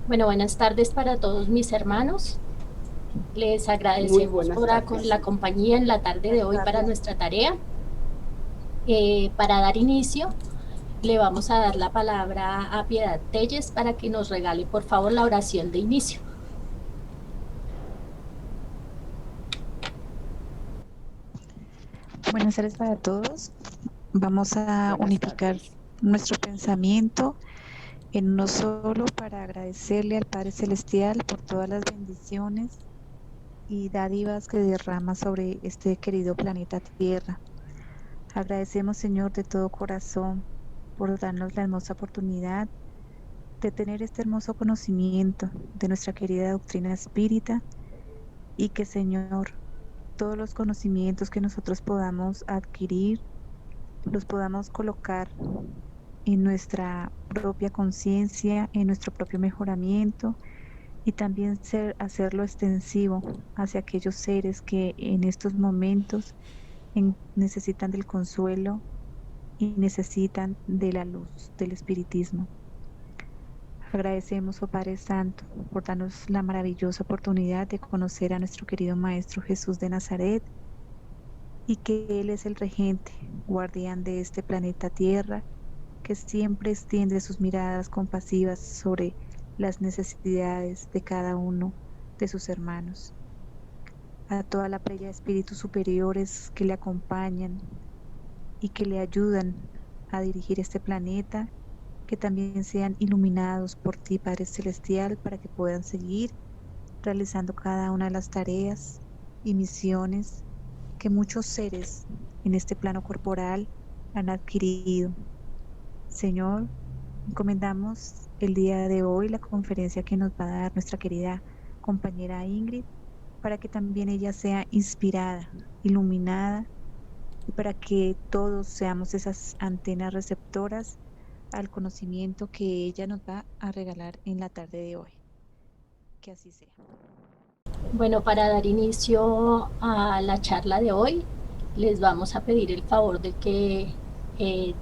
Bueno, buenas tardes para todos mis hermanos. Les Muy agradecemos buenas por tardes. la compañía en la tarde de Buenas hoy para tardes. nuestra tarea. Para dar inicio, le vamos a dar la palabra a Piedad Telles para que nos regale, por favor, la oración de inicio. Buenas tardes para todos. Vamos a Buenas unificar tardes. nuestro pensamiento en uno solo para agradecerle al Padre Celestial por todas las bendiciones y dádivas que derrama sobre este querido planeta Tierra. Agradecemos, Señor, de todo corazón por darnos la hermosa oportunidad de tener este hermoso conocimiento de nuestra querida doctrina espírita y que, Señor, todos los conocimientos que nosotros podamos adquirir los podamos colocar en nuestra propia conciencia, en nuestro propio mejoramiento y también hacerlo extensivo hacia aquellos seres que en estos momentos necesitan del consuelo y necesitan de la luz del espiritismo. Agradecemos, oh Padre Santo, por darnos la maravillosa oportunidad de conocer a nuestro querido Maestro Jesús de Nazaret y que Él es el regente, guardián de este planeta Tierra, que siempre extiende sus miradas compasivas sobre las necesidades de cada uno de sus hermanos. A toda la playa de espíritus superiores que le acompañan y que le ayudan a dirigir este planeta, que también sean iluminados por ti, Padre Celestial, para que puedan seguir realizando cada una de las tareas y misiones que muchos seres en este plano corporal han adquirido. Señor, encomendamos el día de hoy la conferencia que nos va a dar nuestra querida compañera Ingrid, para que también ella sea inspirada, iluminada y para que todos seamos esas antenas receptoras al conocimiento que ella nos va a regalar en la tarde de hoy. Que así sea. Bueno, para dar inicio a la charla de hoy, les vamos a pedir el favor de que eh,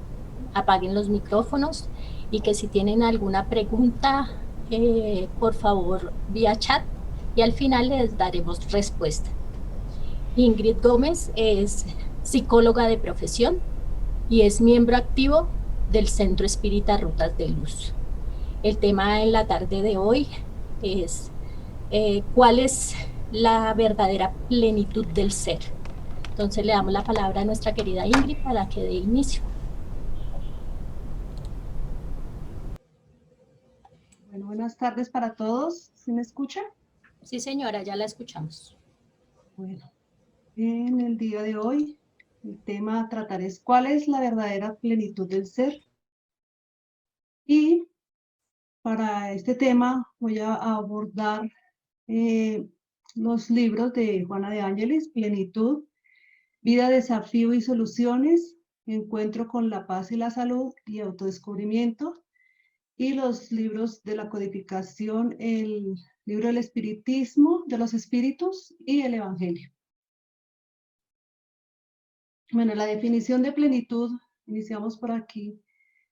apaguen los micrófonos y que si tienen alguna pregunta, por favor, vía chat y al final les daremos respuesta. Ingrid Gómez es psicóloga de profesión y es miembro activo del Centro Espírita Rutas de Luz. El tema en la tarde de hoy es ¿cuál es la verdadera plenitud del ser? Entonces le damos la palabra a nuestra querida Ingrid para que dé inicio. Bueno, buenas tardes para todos. ¿Sí me escuchan? Sí, señora, ya la escuchamos. Bueno, en el día de hoy el tema a tratar es ¿cuál es la verdadera plenitud del ser? Y para este tema voy a abordar eh, los libros de Juana de Ángeles, Plenitud, Vida, Desafío y Soluciones, Encuentro con la Paz y la Salud y Autodescubrimiento, y los libros de la codificación, el libro del espiritismo, de los espíritus y el evangelio. Bueno, la definición de plenitud, iniciamos por aquí.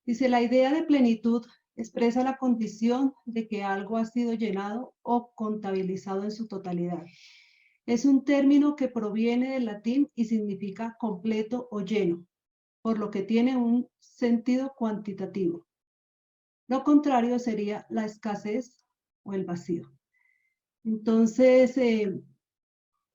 Dice, la idea de plenitud expresa la condición de que algo ha sido llenado o contabilizado en su totalidad. Es un término que proviene del latín y significa completo o lleno, por lo que tiene un sentido cuantitativo. Lo contrario sería la escasez o el vacío. Entonces,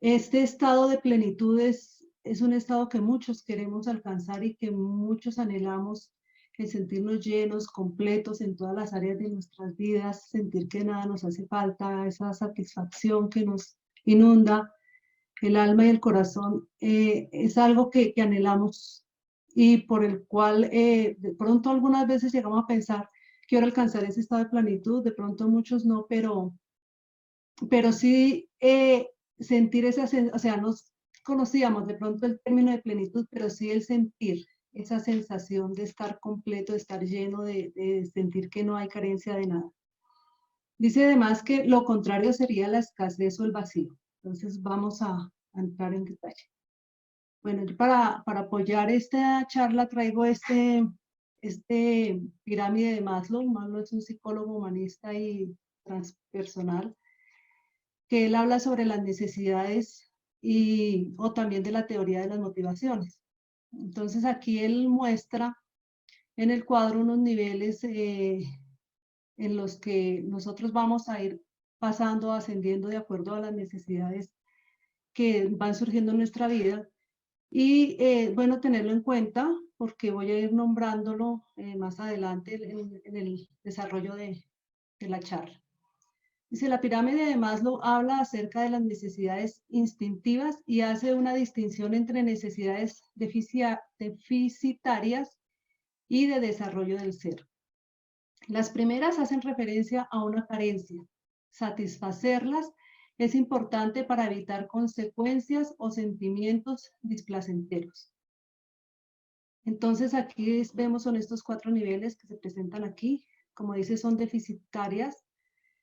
este estado de plenitud es un estado que muchos queremos alcanzar y que muchos anhelamos, el sentirnos llenos, completos en todas las áreas de nuestras vidas, sentir que nada nos hace falta, esa satisfacción que nos inunda el alma y el corazón, es algo que anhelamos y por el cual de pronto algunas veces llegamos a pensar, quiero alcanzar ese estado de plenitud, de pronto muchos no, pero sí sentir esa, o sea, nos conocíamos de pronto el término de plenitud, pero sí el sentir esa sensación de estar completo, de estar lleno, de sentir que no hay carencia de nada. Dice además que lo contrario sería la escasez o el vacío. Entonces vamos a entrar en detalle. Bueno, yo para apoyar esta charla traigo este pirámide de Maslow. Maslow es un psicólogo humanista y transpersonal, que él habla sobre las necesidades o también de la teoría de las motivaciones. Entonces aquí él muestra en el cuadro unos niveles en los que nosotros vamos a ir pasando, ascendiendo de acuerdo a las necesidades que van surgiendo en nuestra vida. Y bueno, tenerlo en cuenta porque voy a ir nombrándolo más adelante en el desarrollo de la charla. Dice, la pirámide de Maslow habla acerca de las necesidades instintivas y hace una distinción entre necesidades deficitarias y de desarrollo del ser. Las primeras hacen referencia a una carencia. Satisfacerlas es importante para evitar consecuencias o sentimientos displacenteros. Entonces aquí vemos son estos 4 niveles que se presentan aquí. Como dice, son deficitarias.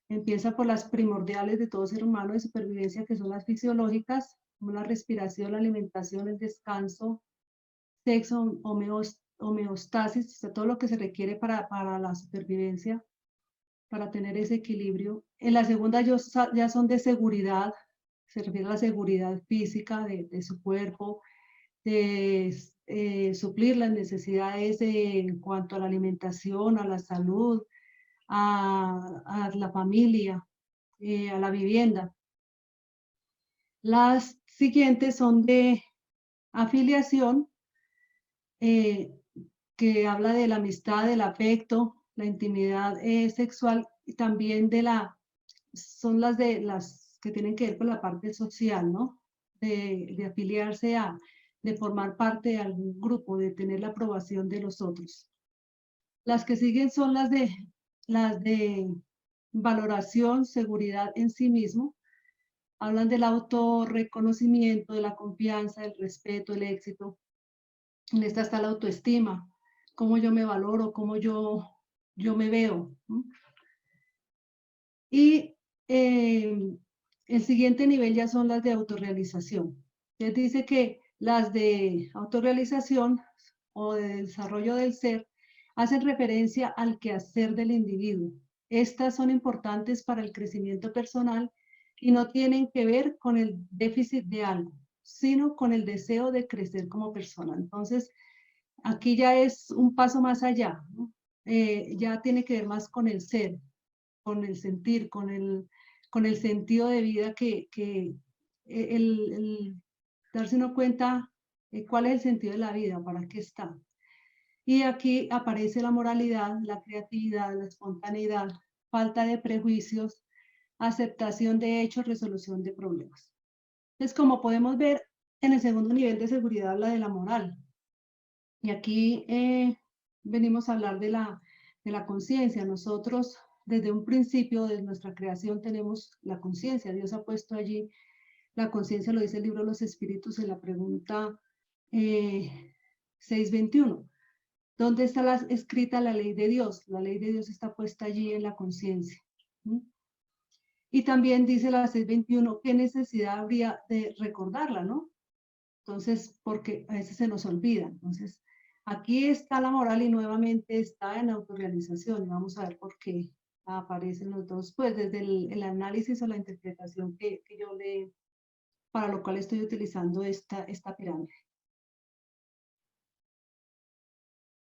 Empieza por las primordiales de todo ser humano de supervivencia, que son las fisiológicas, como la respiración, la alimentación, el descanso, sexo, homeostasis, o sea, todo lo que se requiere para la supervivencia, para tener ese equilibrio. En la segunda ya son de seguridad, se refiere a la seguridad física de su cuerpo, de suplir las necesidades en cuanto a la alimentación, a la salud, a la familia, a la vivienda. Las siguientes son de afiliación, que habla de la amistad, del afecto, la intimidad sexual, y también son las que tienen que ver con la parte social, ¿no? De afiliarse de formar parte de algún grupo, de tener la aprobación de los otros. Las que siguen son las de valoración, seguridad en sí mismo. Hablan del autorreconocimiento, de la confianza, del respeto, el éxito. En esta está la autoestima, cómo yo me valoro, cómo yo me veo. Y el siguiente nivel ya son las de autorrealización. Les dice que las de autorrealización o de desarrollo del ser hacen referencia al quehacer del individuo. Estas son importantes para el crecimiento personal y no tienen que ver con el déficit de algo, sino con el deseo de crecer como persona. Entonces, aquí ya es un paso más allá, ¿no? Ya tiene que ver más con el ser, con el sentir, con el sentido de vida el darse uno cuenta cuál es el sentido de la vida, para qué está. Y aquí aparece la moralidad, la creatividad, la espontaneidad, falta de prejuicios, aceptación de hechos, resolución de problemas. Entonces, como podemos ver, en el segundo nivel de seguridad habla de la moral. Y aquí venimos a hablar de la conciencia. Nosotros, desde un principio de nuestra creación, tenemos la conciencia. Dios ha puesto allí la conciencia, lo dice el libro de los Espíritus en la pregunta 621. ¿Dónde está escrita la ley de Dios? La ley de Dios está puesta allí en la conciencia. Y también dice la 621, ¿qué necesidad habría de recordarla, no? Entonces, porque a veces se nos olvida. Entonces, aquí está la moral y nuevamente está en autorrealización. Y vamos a ver por qué aparecen los dos, pues desde el análisis o la interpretación que yo para lo cual estoy utilizando esta pirámide.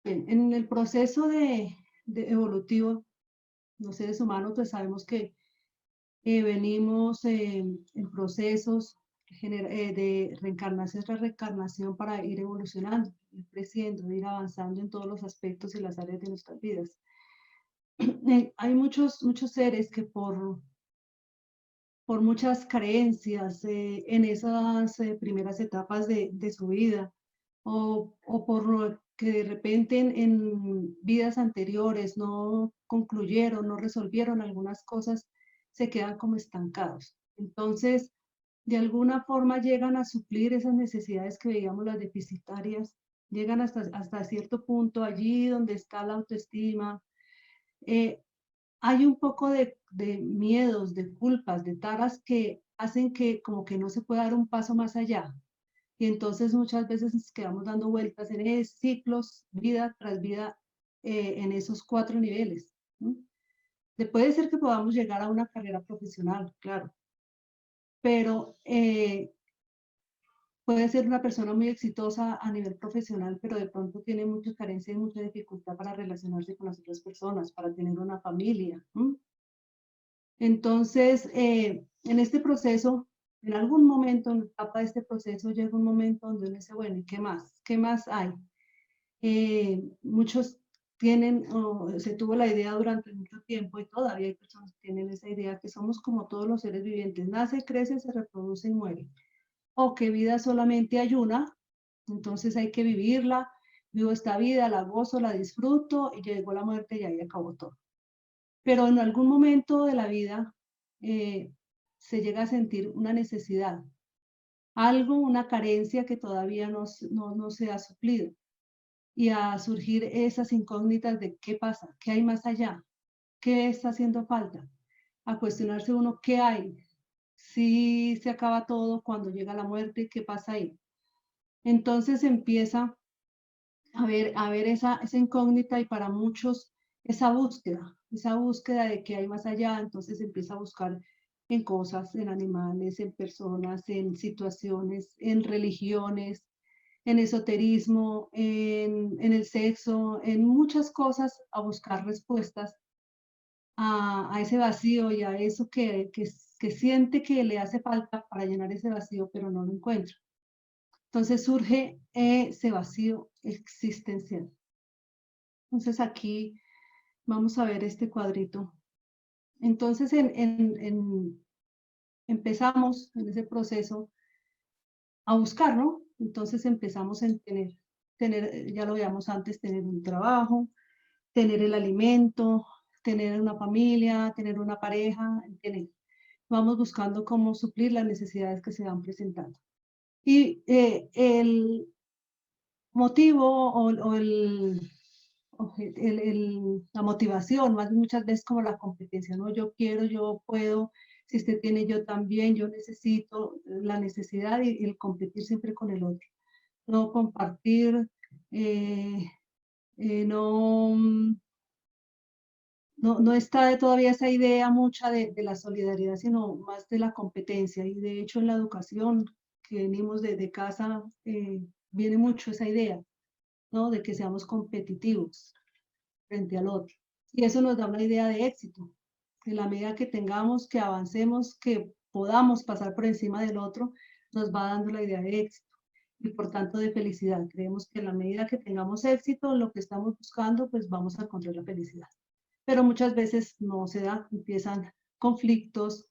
Bien, en el proceso de evolutivo, los seres humanos, pues sabemos que venimos en procesos de reencarnación tras reencarnación para ir evolucionando, ir creciendo, ir avanzando en todos los aspectos y las áreas de nuestras vidas. Hay muchos seres que por muchas carencias en esas primeras etapas de su vida, o por lo que de repente en vidas anteriores no concluyeron, no resolvieron algunas cosas, se quedan como estancados. Entonces, de alguna forma llegan a suplir esas necesidades que veíamos las deficitarias, llegan hasta cierto punto allí donde está la autoestima. Hay un poco de miedos, de culpas, de taras que hacen que como que no se pueda dar un paso más allá. Y entonces muchas veces nos quedamos dando vueltas en ciclos, vida tras vida, en esos 4 niveles. Puede ser que podamos llegar a una carrera profesional, claro, pero puede ser una persona muy exitosa a nivel profesional, pero de pronto tiene mucha carencia y mucha dificultad para relacionarse con las otras personas, para tener una familia. Entonces, en este proceso, en algún momento, en la etapa de este proceso, llega un momento donde uno dice, bueno, ¿y qué más? ¿Qué más hay? Muchos tienen, o se tuvo la idea durante mucho tiempo, y todavía hay personas que tienen esa idea, que somos como todos los seres vivientes, nace, crece, se reproduce y muere. O que vida solamente hay una, entonces hay que vivirla, vivo esta vida, la gozo, la disfruto, y llegó la muerte y ahí acabó todo. Pero en algún momento de la vida se llega a sentir una necesidad, algo, una carencia que todavía no se ha suplido, y a surgir esas incógnitas de qué pasa, qué hay más allá, qué está haciendo falta, a cuestionarse uno qué hay, si se acaba todo cuando llega la muerte, qué pasa ahí. Entonces empieza a ver esa incógnita, y para muchos esa búsqueda de qué hay más allá. Entonces empieza a buscar en cosas, en animales, en personas, en situaciones, en religiones, en esoterismo, en el sexo, en muchas cosas, a buscar respuestas a ese vacío y a eso que siente que le hace falta para llenar ese vacío, pero no lo encuentra. Entonces surge ese vacío existencial. Entonces aquí vamos a ver este cuadrito. Entonces empezamos en ese proceso a buscar, ¿no? Entonces empezamos en tener, ya lo veíamos antes, tener un trabajo, tener el alimento, tener una familia, tener una pareja, tener. Vamos buscando cómo suplir las necesidades que se van presentando. Y el motivo la motivación, más muchas veces como la competencia, ¿no? Yo quiero, yo puedo, si usted tiene, yo también, yo necesito, la necesidad y el competir siempre con el otro. No compartir, eh, no, no está todavía esa idea mucha de la solidaridad, sino más de la competencia. Y de hecho en la educación que venimos de casa, viene mucho esa idea, ¿no? De que seamos competitivos frente al otro. Y eso nos da una idea de éxito. En la medida que tengamos, que avancemos, que podamos pasar por encima del otro, nos va dando la idea de éxito y por tanto de felicidad. Creemos que en la medida que tengamos éxito en lo que estamos buscando, pues vamos a encontrar la felicidad. Pero muchas veces no se da, empiezan conflictos,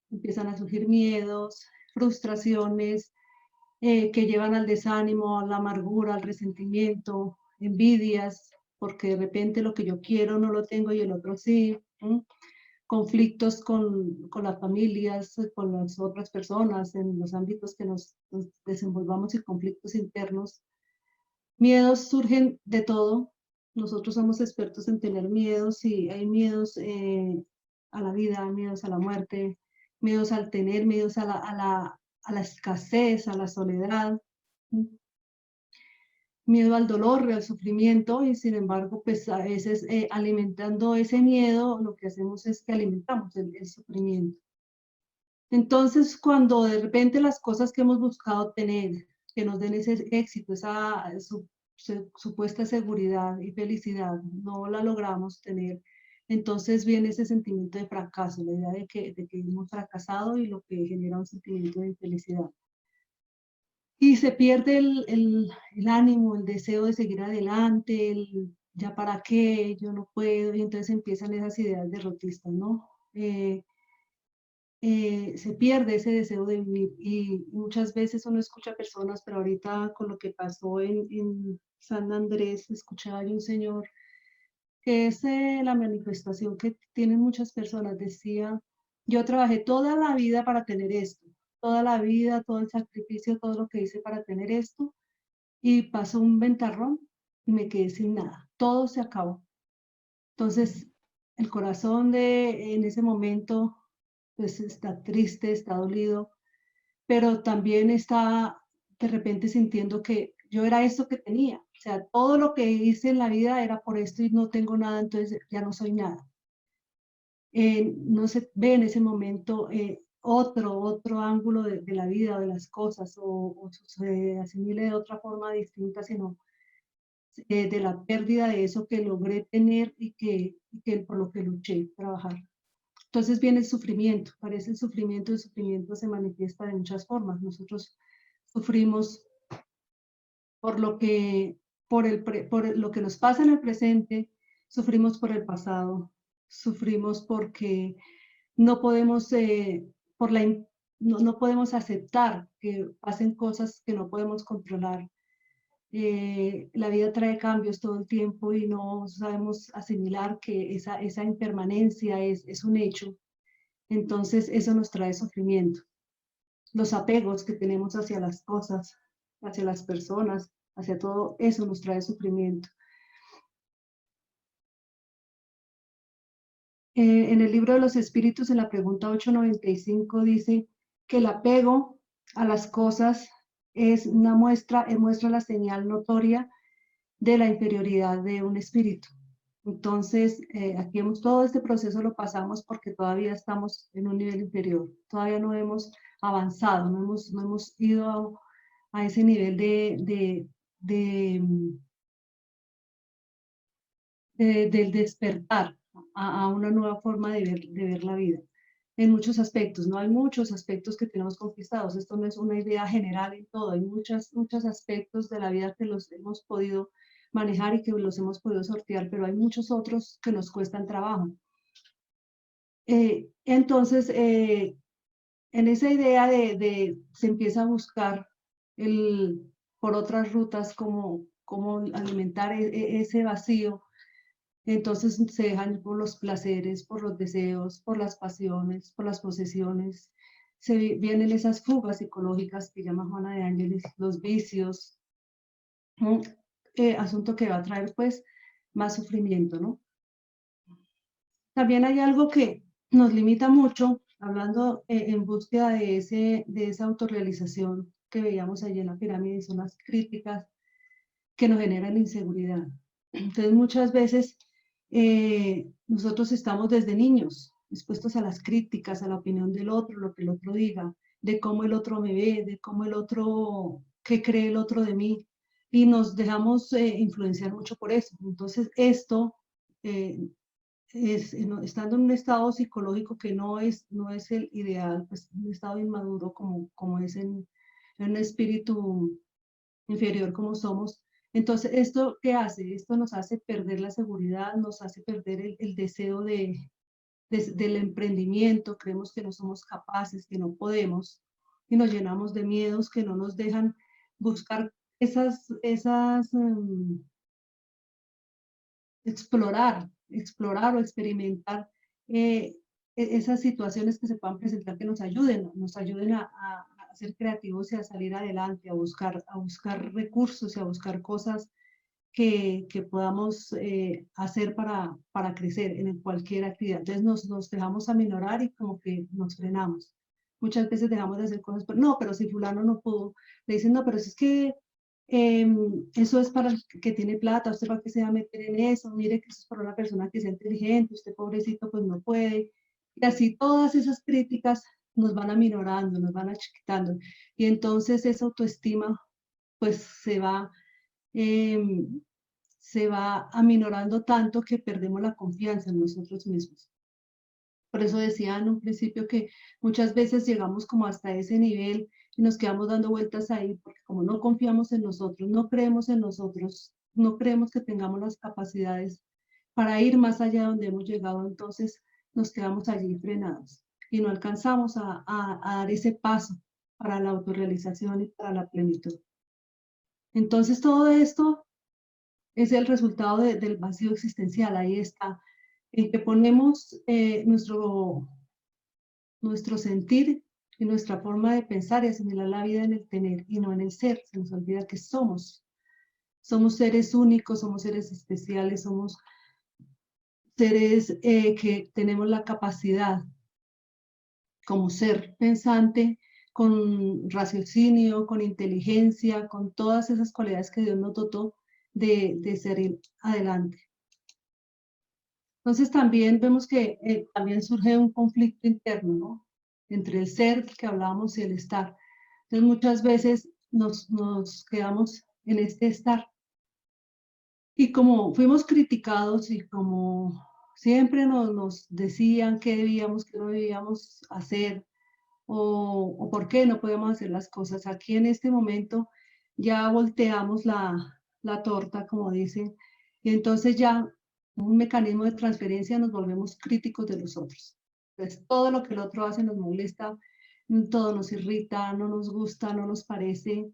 empiezan a surgir miedos, frustraciones, que llevan al desánimo, a la amargura, al resentimiento, envidias, porque de repente lo que yo quiero no lo tengo y el otro sí. Conflictos con las familias, con las otras personas, en los ámbitos que nos desenvolvamos, y conflictos internos. Miedos surgen de todo. Nosotros somos expertos en tener miedos, y hay miedos a la vida, miedos a la muerte, miedos al tener, miedos a la escasez, a la soledad, miedo al dolor, al sufrimiento, y sin embargo, pues a veces alimentando ese miedo, lo que hacemos es que alimentamos el sufrimiento. Entonces, cuando de repente las cosas que hemos buscado tener, que nos den ese éxito, esa supuesta seguridad y felicidad, no la logramos tener, entonces viene ese sentimiento de fracaso, la idea de que hemos fracasado, y lo que genera un sentimiento de infelicidad. Y se pierde el ánimo, el deseo de seguir adelante, ya para qué, yo no puedo, y entonces empiezan esas ideas derrotistas, ¿no? Se pierde ese deseo de vivir, y muchas veces uno escucha personas, pero ahorita con lo que pasó en San Andrés, escuchaba yo un señor que es la manifestación que tienen muchas personas. Decía, yo trabajé toda la vida para tener esto, toda la vida, todo el sacrificio, todo lo que hice para tener esto, y pasó un ventarrón y me quedé sin nada, todo se acabó. Entonces, el corazón en ese momento, pues está triste, está dolido, pero también está de repente sintiendo que yo era esto que tenía. O sea, todo lo que hice en la vida era por esto y no tengo nada, entonces ya no soy nada. no se ve en ese momento otro ángulo de la vida o de las cosas, o se asimile de otra forma distinta, sino de la pérdida de eso que logré tener y que por lo que luché, trabajar. Entonces viene el sufrimiento, parece el sufrimiento se manifiesta de muchas formas. Nosotros sufrimos por lo que, por lo que nos pasa en el presente, sufrimos por el pasado, sufrimos porque no podemos, no podemos aceptar que pasen cosas que no podemos controlar. La vida trae cambios todo el tiempo y no sabemos asimilar que esa impermanencia es un hecho. Entonces eso nos trae sufrimiento. Los apegos que tenemos hacia las cosas, hacia las personas, hacia todo eso nos trae sufrimiento. En el libro de los espíritus, en la pregunta 895, dice que el apego a las cosas es una muestra la señal notoria de la inferioridad de un espíritu. Entonces, aquí todo este proceso lo pasamos porque todavía estamos en un nivel inferior, todavía no hemos avanzado, no hemos ido a ese nivel del despertar a una nueva forma de ver la vida. En muchos aspectos, no hay muchos aspectos que tenemos conquistados, esto no es una idea general en todo, hay muchos aspectos de la vida que los hemos podido manejar y que los hemos podido sortear, pero hay muchos otros que nos cuestan trabajo. Entonces, en esa idea se empieza a buscar por otras rutas cómo alimentar ese vacío. Entonces se dejan por los placeres, por los deseos, por las pasiones, por las posesiones. Vienen esas fugas psicológicas que llama Juana de Ángeles, los vicios, asunto que va a traer pues más sufrimiento, ¿no? También hay algo que nos limita mucho, hablando en búsqueda de esa autorrealización que veíamos allí en la pirámide, son las críticas que nos generan inseguridad. Entonces muchas veces nosotros estamos desde niños expuestos a las críticas, a la opinión del otro, lo que el otro diga, de cómo el otro me ve, de cómo el otro, qué cree el otro de mí, y nos dejamos influenciar mucho por eso. Entonces esto, estando en un estado psicológico que no es el ideal, pues un estado inmaduro como es en un espíritu inferior como somos. Entonces, ¿esto qué hace? Esto nos hace perder la seguridad, nos hace perder el deseo del emprendimiento, creemos que no somos capaces, que no podemos, y nos llenamos de miedos que no nos dejan buscar explorar o experimentar esas situaciones que se puedan presentar que nos ayuden a ser creativos y a salir adelante, a buscar recursos y a buscar cosas que podamos hacer para crecer en cualquier actividad. Entonces nos dejamos aminorar y como que nos frenamos. Muchas veces dejamos de hacer cosas, pero si fulano no pudo, le dicen, no, pero es que eso es para el que tiene plata, usted para qué se va a meter en eso, mire que eso es para una persona que sea inteligente, usted pobrecito pues no puede. Y así todas esas críticas nos van aminorando, nos van achiquitando. Y entonces esa autoestima pues se va aminorando tanto que perdemos la confianza en nosotros mismos. Por eso decía en un principio que muchas veces llegamos como hasta ese nivel y nos quedamos dando vueltas ahí, porque como no confiamos en nosotros, no creemos en nosotros, no creemos que tengamos las capacidades para ir más allá de donde hemos llegado, entonces nos quedamos allí frenados y no alcanzamos a dar ese paso para la autorrealización y para la plenitud. Entonces todo esto es el resultado del vacío existencial, ahí está, en que ponemos nuestro sentir y nuestra forma de pensar y asimilar la vida en el tener y no en el ser. Se nos olvida que somos seres únicos, somos seres especiales, somos seres que tenemos la capacidad como ser pensante, con raciocinio, con inteligencia, con todas esas cualidades que Dios nos dotó de ser adelante. Entonces también vemos que también surge un conflicto interno, ¿no? Entre el ser que hablábamos y el estar. Entonces muchas veces nos quedamos en este estar. Y como fuimos criticados y como siempre nos decían qué debíamos, qué no debíamos hacer, o por qué no podemos hacer las cosas, aquí en este momento ya volteamos la torta, como dicen, y entonces ya un mecanismo de transferencia nos volvemos críticos de los otros. Entonces todo lo que el otro hace nos molesta, todo nos irrita, no nos gusta, no nos parece.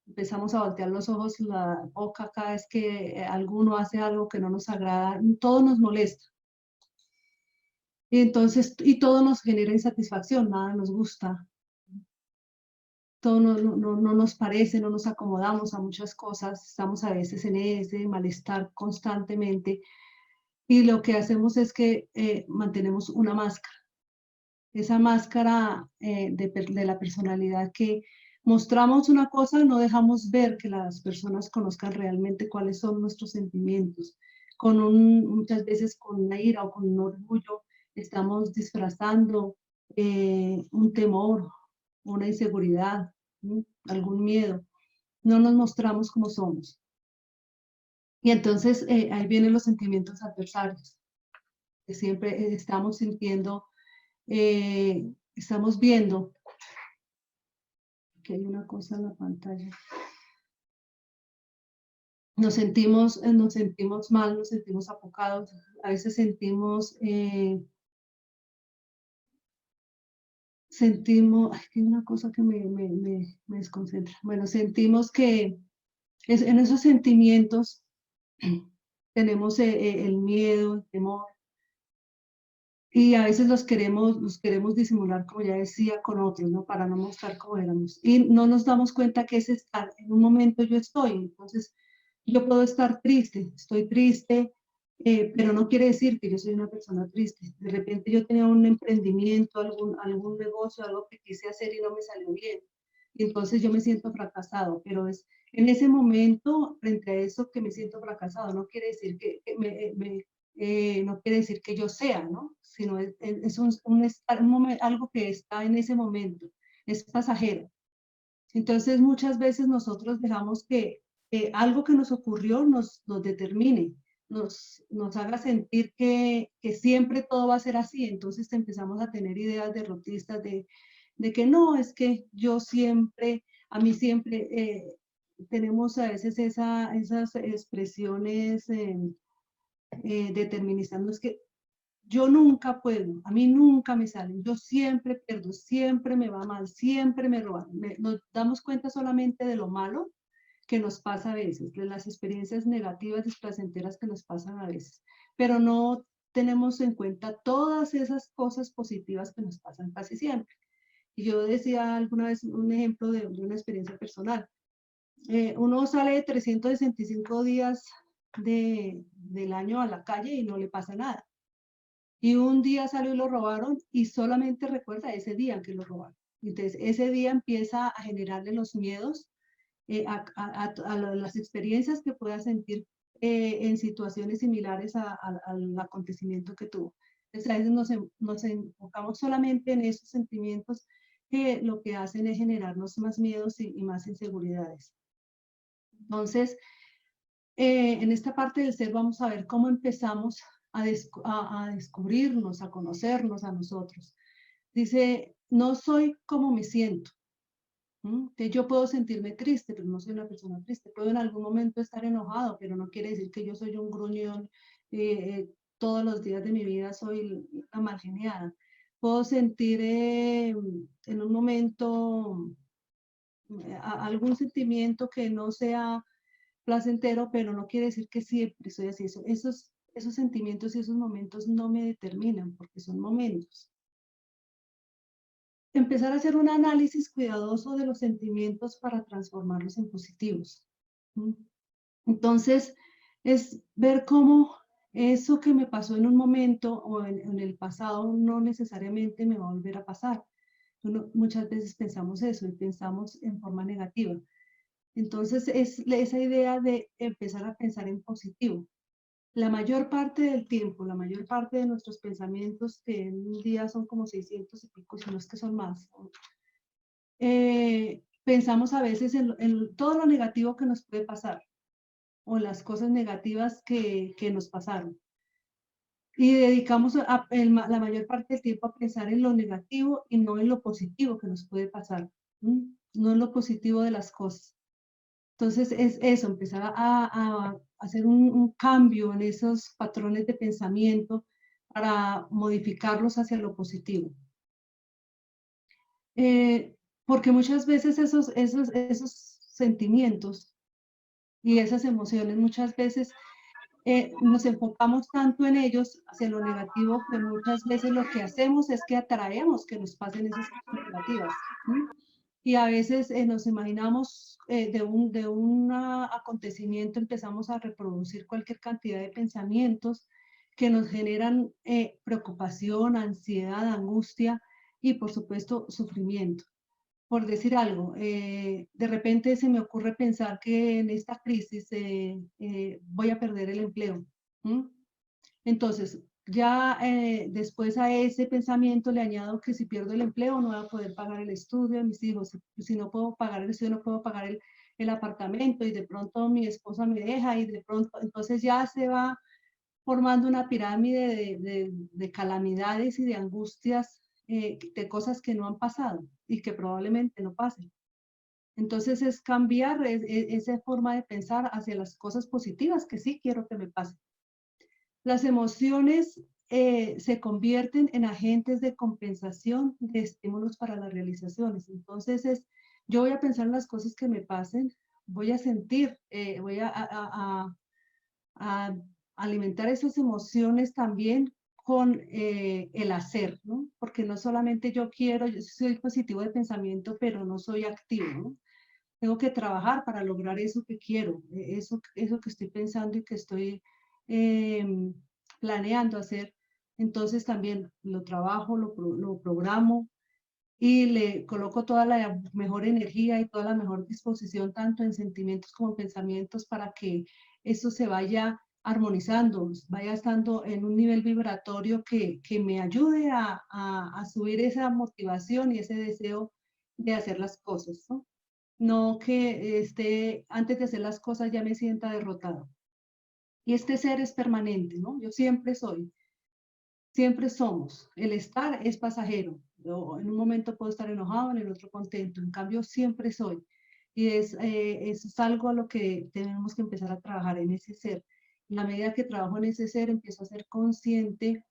Empezamos a voltear los ojos, la boca cada vez que alguno hace algo que no nos agrada, todo nos molesta. Y entonces, y todo nos genera insatisfacción, nada nos gusta, todo no nos parece, no nos acomodamos a muchas cosas, estamos a veces en ese malestar constantemente y lo que hacemos es que mantenemos una máscara, esa máscara de la personalidad que mostramos una cosa, no dejamos ver que las personas conozcan realmente cuáles son nuestros sentimientos. Muchas veces con una ira o con un orgullo estamos disfrazando un temor, una inseguridad, algún miedo. No nos mostramos como somos. Y entonces ahí vienen los sentimientos adversarios, que siempre estamos sintiendo, estamos viendo que hay una cosa en la pantalla. Nos sentimos mal, nos sentimos afocados, a veces sentimos, ay, que hay una cosa que me desconcentra. Bueno, sentimos que en esos sentimientos tenemos el miedo, el temor, y a veces los queremos disimular, como ya decía, con otros, ¿no? Para no mostrar cómo éramos. Y no nos damos cuenta que es estar, en un momento yo estoy, entonces yo puedo estar triste, estoy triste, pero no quiere decir que yo soy una persona triste. De repente yo tenía un emprendimiento, algún negocio, algo que quise hacer y no me salió bien. Y entonces yo me siento fracasado, pero es en ese momento, frente a eso que me siento fracasado, no quiere decir no quiere decir que yo sea, ¿no? Sino es algo que está en ese momento, es pasajero. Entonces muchas veces nosotros dejamos que algo que nos ocurrió nos determine, nos haga sentir que siempre todo va a ser así, entonces empezamos a tener ideas derrotistas de que no, es que yo siempre, a mí siempre, tenemos a veces esas expresiones deterministas, es que yo nunca puedo, a mí nunca me salen, yo siempre pierdo, siempre me va mal, siempre me roban. Nos damos cuenta solamente de lo malo que nos pasa a veces, de las experiencias negativas, desplacenteras que nos pasan a veces, pero no tenemos en cuenta todas esas cosas positivas que nos pasan casi siempre. Y yo decía alguna vez un ejemplo de una experiencia personal. Uno sale de 365 días del año a la calle y no le pasa nada. Y un día salió y lo robaron y solamente recuerda ese día que lo robaron. Entonces, ese día empieza a generarle los miedos, las experiencias que pueda sentir en situaciones similares al acontecimiento que tuvo. Entonces, a veces nos enfocamos solamente en esos sentimientos que lo que hacen es generarnos más miedos y más inseguridades. Entonces, en esta parte del ser vamos a ver cómo empezamos a descubrirnos, a conocernos a nosotros. Dice, no soy como me siento. Que yo puedo sentirme triste, pero no soy una persona triste. Puedo en algún momento estar enojado, pero no quiere decir que yo soy un gruñón. Todos los días de mi vida soy una marginada. Puedo sentir en un momento algún sentimiento que no sea placentero, pero no quiere decir que siempre soy así. Esos sentimientos y esos momentos no me determinan porque son momentos. Empezar a hacer un análisis cuidadoso de los sentimientos para transformarlos en positivos. Entonces, es ver cómo eso que me pasó en un momento o en el pasado no necesariamente me va a volver a pasar. Muchas veces pensamos eso y pensamos en forma negativa. Entonces, es esa idea de empezar a pensar en positivo. la mayor parte del tiempo, la mayor parte de nuestros pensamientos, que en un día son como 600 y pico, si no es que son más, pensamos a veces en todo lo negativo que nos puede pasar o las cosas negativas que nos pasaron. Y dedicamos la mayor parte del tiempo a pensar en lo negativo y no en lo positivo que nos puede pasar, no en lo positivo de las cosas. Entonces es eso, empezar a hacer un cambio en esos patrones de pensamiento para modificarlos hacia lo positivo. Porque muchas veces esos sentimientos y esas emociones, muchas veces nos enfocamos tanto en ellos hacia lo negativo que muchas veces lo que hacemos es que atraemos que nos pasen esas cosas negativas. Y a veces nos imaginamos de un acontecimiento, empezamos a reproducir cualquier cantidad de pensamientos que nos generan preocupación, ansiedad, angustia y por supuesto sufrimiento. Por decir algo, de repente se me ocurre pensar que en esta crisis voy a perder el empleo. Entonces, ya después a ese pensamiento le añado que si pierdo el empleo no voy a poder pagar el estudio de mis hijos. Si no puedo pagar el estudio, no puedo pagar el apartamento y de pronto mi esposa me deja y de pronto, entonces ya se va formando una pirámide de calamidades y de angustias, de cosas que no han pasado y que probablemente no pasen. Entonces es cambiar esa forma de pensar hacia las cosas positivas que sí quiero que me pasen. Las emociones se convierten en agentes de compensación de estímulos para las realizaciones. Entonces yo voy a pensar en las cosas que me pasen, voy a sentir, voy a alimentar esas emociones también con el hacer, ¿no? Porque no solamente yo quiero, yo soy positivo de pensamiento, pero no soy activo, ¿no? Tengo que trabajar para lograr eso que quiero, eso que estoy pensando y que estoy planeando hacer. Entonces también lo trabajo, lo programo y le coloco toda la mejor energía y toda la mejor disposición, tanto en sentimientos como en pensamientos, para que eso se vaya armonizando, vaya estando en un nivel vibratorio que me ayude a subir esa motivación y ese deseo de hacer las cosas, ¿no? No que antes de hacer las cosas ya me sienta derrotado. Y este ser es permanente, ¿no? Yo siempre soy, siempre somos. El estar es pasajero. Yo en un momento puedo estar enojado, en el otro contento. En cambio, siempre soy. Y eso es algo a lo que tenemos que empezar a trabajar en ese ser. En la medida que trabajo en ese ser, empiezo a ser consciente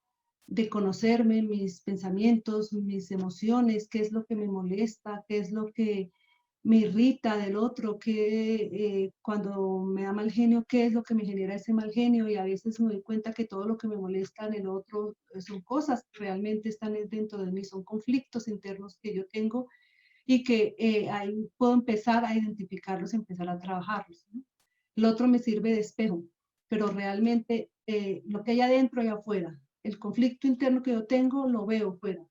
de conocerme, mis pensamientos, mis emociones, qué es lo que me molesta, qué es lo que me irrita del otro, que cuando me da mal genio, qué es lo que me genera ese mal genio, y a veces me doy cuenta que todo lo que me molesta en el otro son cosas que realmente están dentro de mí, son conflictos internos que yo tengo y que ahí puedo empezar a identificarlos, empezar a trabajarlos, ¿no? El otro me sirve de espejo, pero realmente lo que hay adentro y afuera, el conflicto interno que yo tengo, lo veo fuera.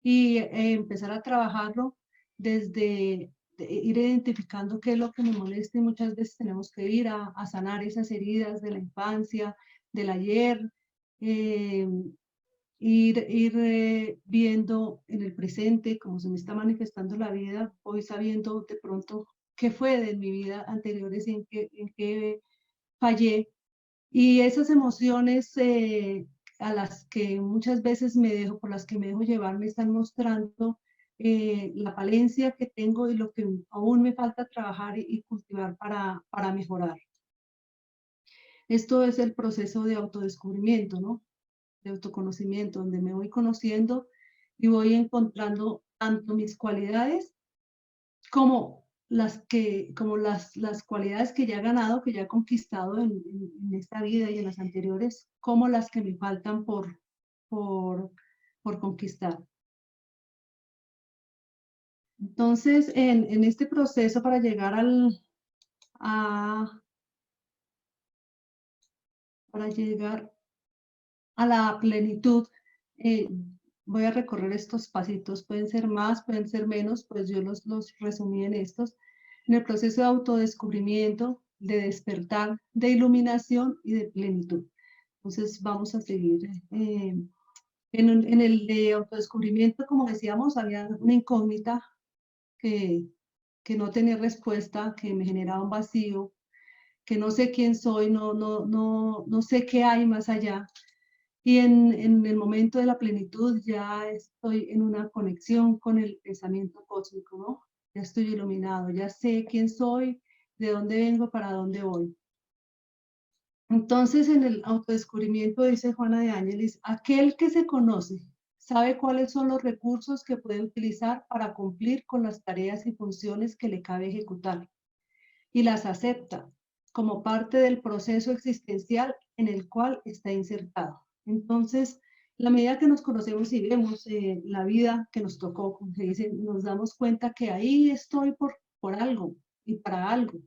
Y empezar a trabajarlo desde ir identificando qué es lo que me molesta, y muchas veces tenemos que ir a sanar esas heridas de la infancia, del ayer, ir viendo en el presente cómo se me está manifestando la vida, voy sabiendo de pronto qué fue de mi vida anteriores y en qué fallé. Y esas emociones a las que muchas veces por las que me dejo llevar, me están mostrando la falencia que tengo y lo que aún me falta trabajar y cultivar para mejorar. Esto es el proceso de autodescubrimiento, ¿no? De autoconocimiento, donde me voy conociendo y voy encontrando tanto mis cualidades como las cualidades que ya he ganado, que ya he conquistado en esta vida y en las anteriores, como las que me faltan por, por conquistar. Entonces, en este proceso para llegar para llegar a la plenitud, voy a recorrer estos pasitos, pueden ser más, pueden ser menos, pues yo los resumí en estos. En el proceso de autodescubrimiento, de despertar, de iluminación y de plenitud. Entonces vamos a seguir. En el de autodescubrimiento, como decíamos, había una incógnita que, que no tenía respuesta, que me generaba un vacío, que no sé quién soy, no sé qué hay más allá. Y en el momento de la plenitud ya estoy en una conexión con el pensamiento cósmico, ¿no? Ya estoy iluminado, ya sé quién soy, de dónde vengo, para dónde voy. Entonces, en el autodescubrimiento, dice Juana de Ángeles, aquel que se conoce sabe cuáles son los recursos que puede utilizar para cumplir con las tareas y funciones que le cabe ejecutar y las acepta como parte del proceso existencial en el cual está insertado. Entonces, la medida que nos conocemos y vemos la vida que nos tocó, como se dice, nos damos cuenta que ahí estoy por algo y para algo,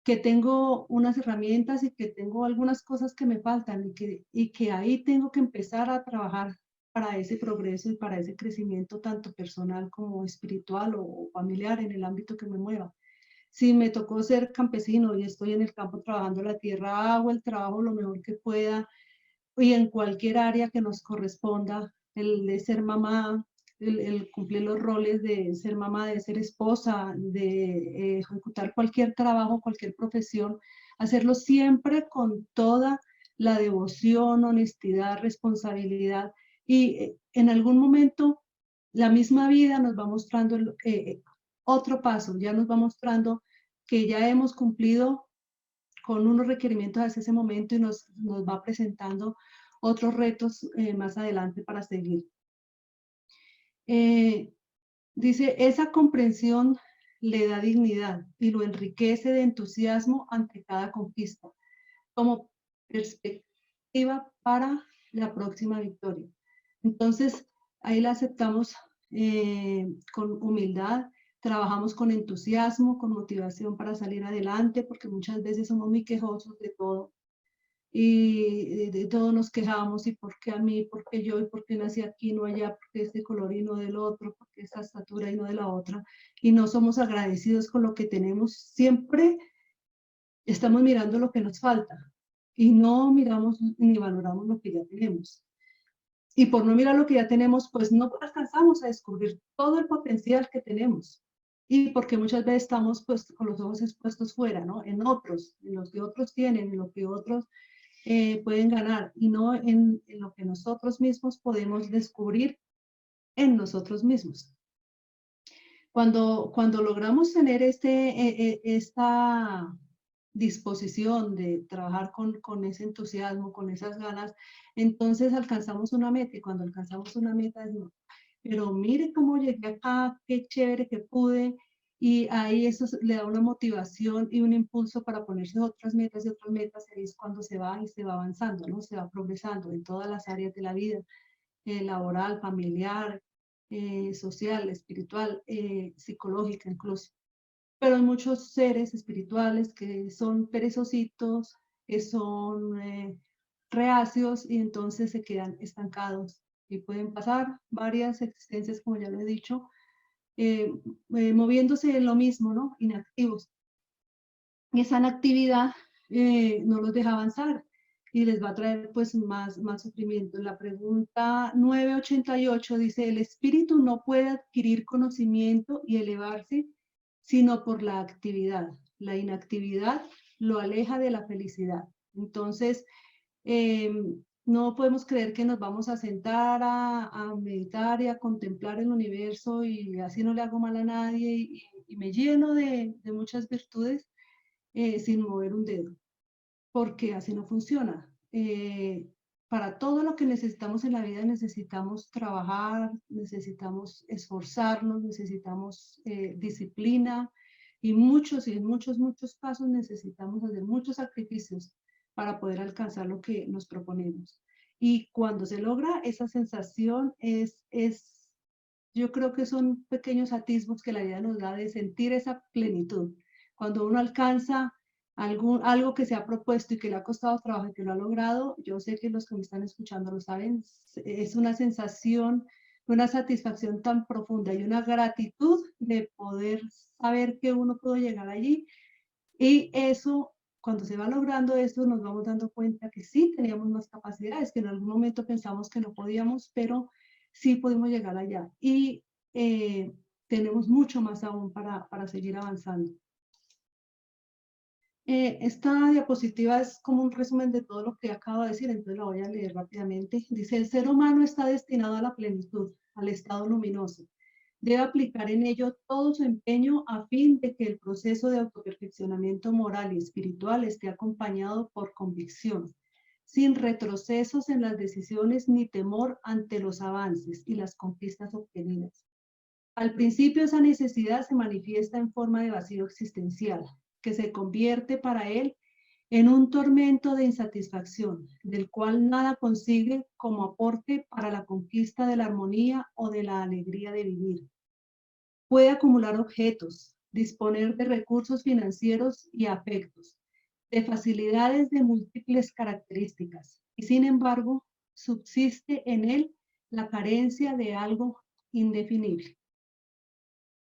que tengo unas herramientas y que tengo algunas cosas que me faltan y que ahí tengo que empezar a trabajar para ese progreso y para ese crecimiento tanto personal como espiritual o familiar en el ámbito que me mueva. Si me tocó ser campesino y estoy en el campo trabajando la tierra, hago el trabajo lo mejor que pueda y en cualquier área que nos corresponda, el de ser mamá, el cumplir los roles de ser mamá, de ser esposa, de ejecutar cualquier trabajo, cualquier profesión, hacerlo siempre con toda la devoción, honestidad, responsabilidad y en algún momento la misma vida nos va mostrando otro paso, ya nos va mostrando que ya hemos cumplido con unos requerimientos hacia ese momento y nos va presentando otros retos más adelante para seguir. Dice, esa comprensión le da dignidad y lo enriquece de entusiasmo ante cada conquista, como perspectiva para la próxima victoria. Entonces, ahí la aceptamos con humildad, trabajamos con entusiasmo, con motivación para salir adelante, porque muchas veces somos muy quejosos de todo y de todo nos quejamos y por qué a mí, por qué yo y por qué nací aquí, no allá, por qué este color y no del otro, por qué esta estatura y no de la otra, y no somos agradecidos con lo que tenemos. Siempre estamos mirando lo que nos falta y no miramos ni valoramos lo que ya tenemos. Y por no mirar lo que ya tenemos, pues no alcanzamos a descubrir todo el potencial que tenemos. Y porque muchas veces estamos pues con los ojos expuestos fuera, ¿no? En otros, en lo que otros tienen, en lo que otros pueden ganar y no en lo que nosotros mismos podemos descubrir en nosotros mismos. Cuando logramos tener esta disposición de trabajar con ese entusiasmo, con esas ganas, entonces alcanzamos una meta y cuando alcanzamos una meta es, no, pero mire cómo llegué acá, qué chévere que pude y ahí eso le da una motivación y un impulso para ponerse otras metas y otras metas y ahí es cuando se va y se va avanzando, ¿no? Se va progresando en todas las áreas de la vida, laboral, familiar, social, espiritual, psicológica incluso. Pero hay muchos seres espirituales que son perezositos, que son reacios y entonces se quedan estancados y pueden pasar varias existencias, como ya lo he dicho, moviéndose en lo mismo, ¿no? Inactivos. Y esa inactividad no los deja avanzar y les va a traer pues más sufrimiento. La pregunta 988 dice, el espíritu no puede adquirir conocimiento y elevarse sino por la actividad. La inactividad lo aleja de la felicidad. Entonces, no podemos creer que nos vamos a sentar a meditar y a contemplar el universo y así no le hago mal a nadie y me lleno de muchas virtudes sin mover un dedo, porque así no funciona. Para todo lo que necesitamos en la vida necesitamos trabajar, necesitamos esforzarnos, necesitamos disciplina y en muchos casos necesitamos hacer muchos sacrificios para poder alcanzar lo que nos proponemos. Y cuando se logra esa sensación yo creo que son pequeños atisbos que la vida nos da de sentir esa plenitud. Cuando uno alcanza algo que se ha propuesto y que le ha costado trabajo y que lo ha logrado, yo sé que los que me están escuchando lo saben, es una sensación, una satisfacción tan profunda y una gratitud de poder saber que uno pudo llegar allí Y eso, cuando se va logrando esto, nos vamos dando cuenta que sí teníamos más capacidades, que en algún momento pensamos que no podíamos, pero sí podemos llegar allá. Y tenemos mucho más aún para seguir avanzando. Esta diapositiva es como un resumen de todo lo que acabo de decir, entonces la voy a leer rápidamente. Dice, el ser humano está destinado a la plenitud, al estado luminoso. Debe aplicar en ello todo su empeño a fin de que el proceso de autoperfeccionamiento moral y espiritual esté acompañado por convicción, sin retrocesos en las decisiones ni temor ante los avances y las conquistas obtenidas. Al principio esa necesidad se manifiesta en forma de vacío existencial, que se convierte para él en un tormento de insatisfacción, del cual nada consigue como aporte para la conquista de la armonía o de la alegría de vivir. Puede acumular objetos, disponer de recursos financieros y afectos, de facilidades de múltiples características, y sin embargo subsiste en él la carencia de algo indefinible.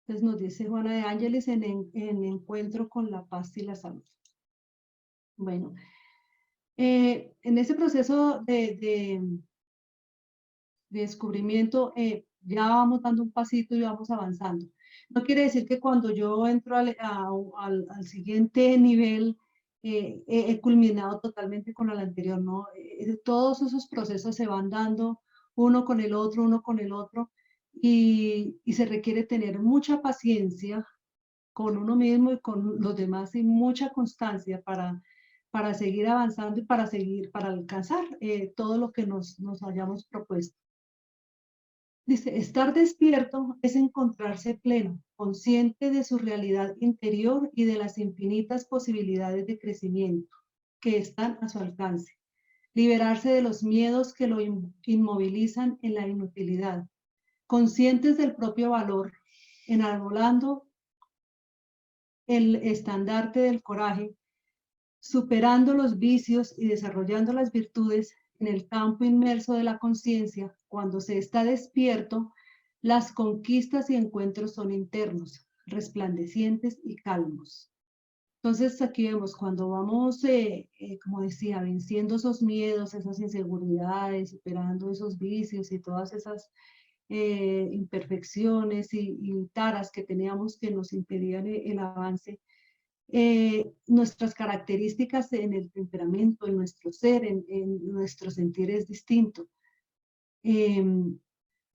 Entonces nos dice Juana de Ángeles en Encuentro con la Paz y la Salud. Bueno, en ese proceso de descubrimiento, ya vamos dando un pasito y vamos avanzando. No quiere decir que cuando yo entro al siguiente nivel, he culminado totalmente con el anterior, ¿no? Todos esos procesos se van dando uno con el otro, y se requiere tener mucha paciencia con uno mismo y con los demás y mucha constancia para seguir avanzando y para alcanzar todo lo que nos hayamos propuesto. Dice, estar despierto es encontrarse pleno, consciente de su realidad interior y de las infinitas posibilidades de crecimiento que están a su alcance. Liberarse de los miedos que lo inmovilizan en la inutilidad. Conscientes del propio valor, enarbolando el estandarte del coraje, superando los vicios y desarrollando las virtudes en el campo inmerso de la conciencia. Cuando se está despierto, las conquistas y encuentros son internos, resplandecientes y calmos. Entonces aquí vemos cuando vamos, como decía, venciendo esos miedos, esas inseguridades, superando esos vicios y todas esas imperfecciones y taras que teníamos que nos impedían el avance, nuestras características en el temperamento, en nuestro ser, en nuestro sentir es distinto.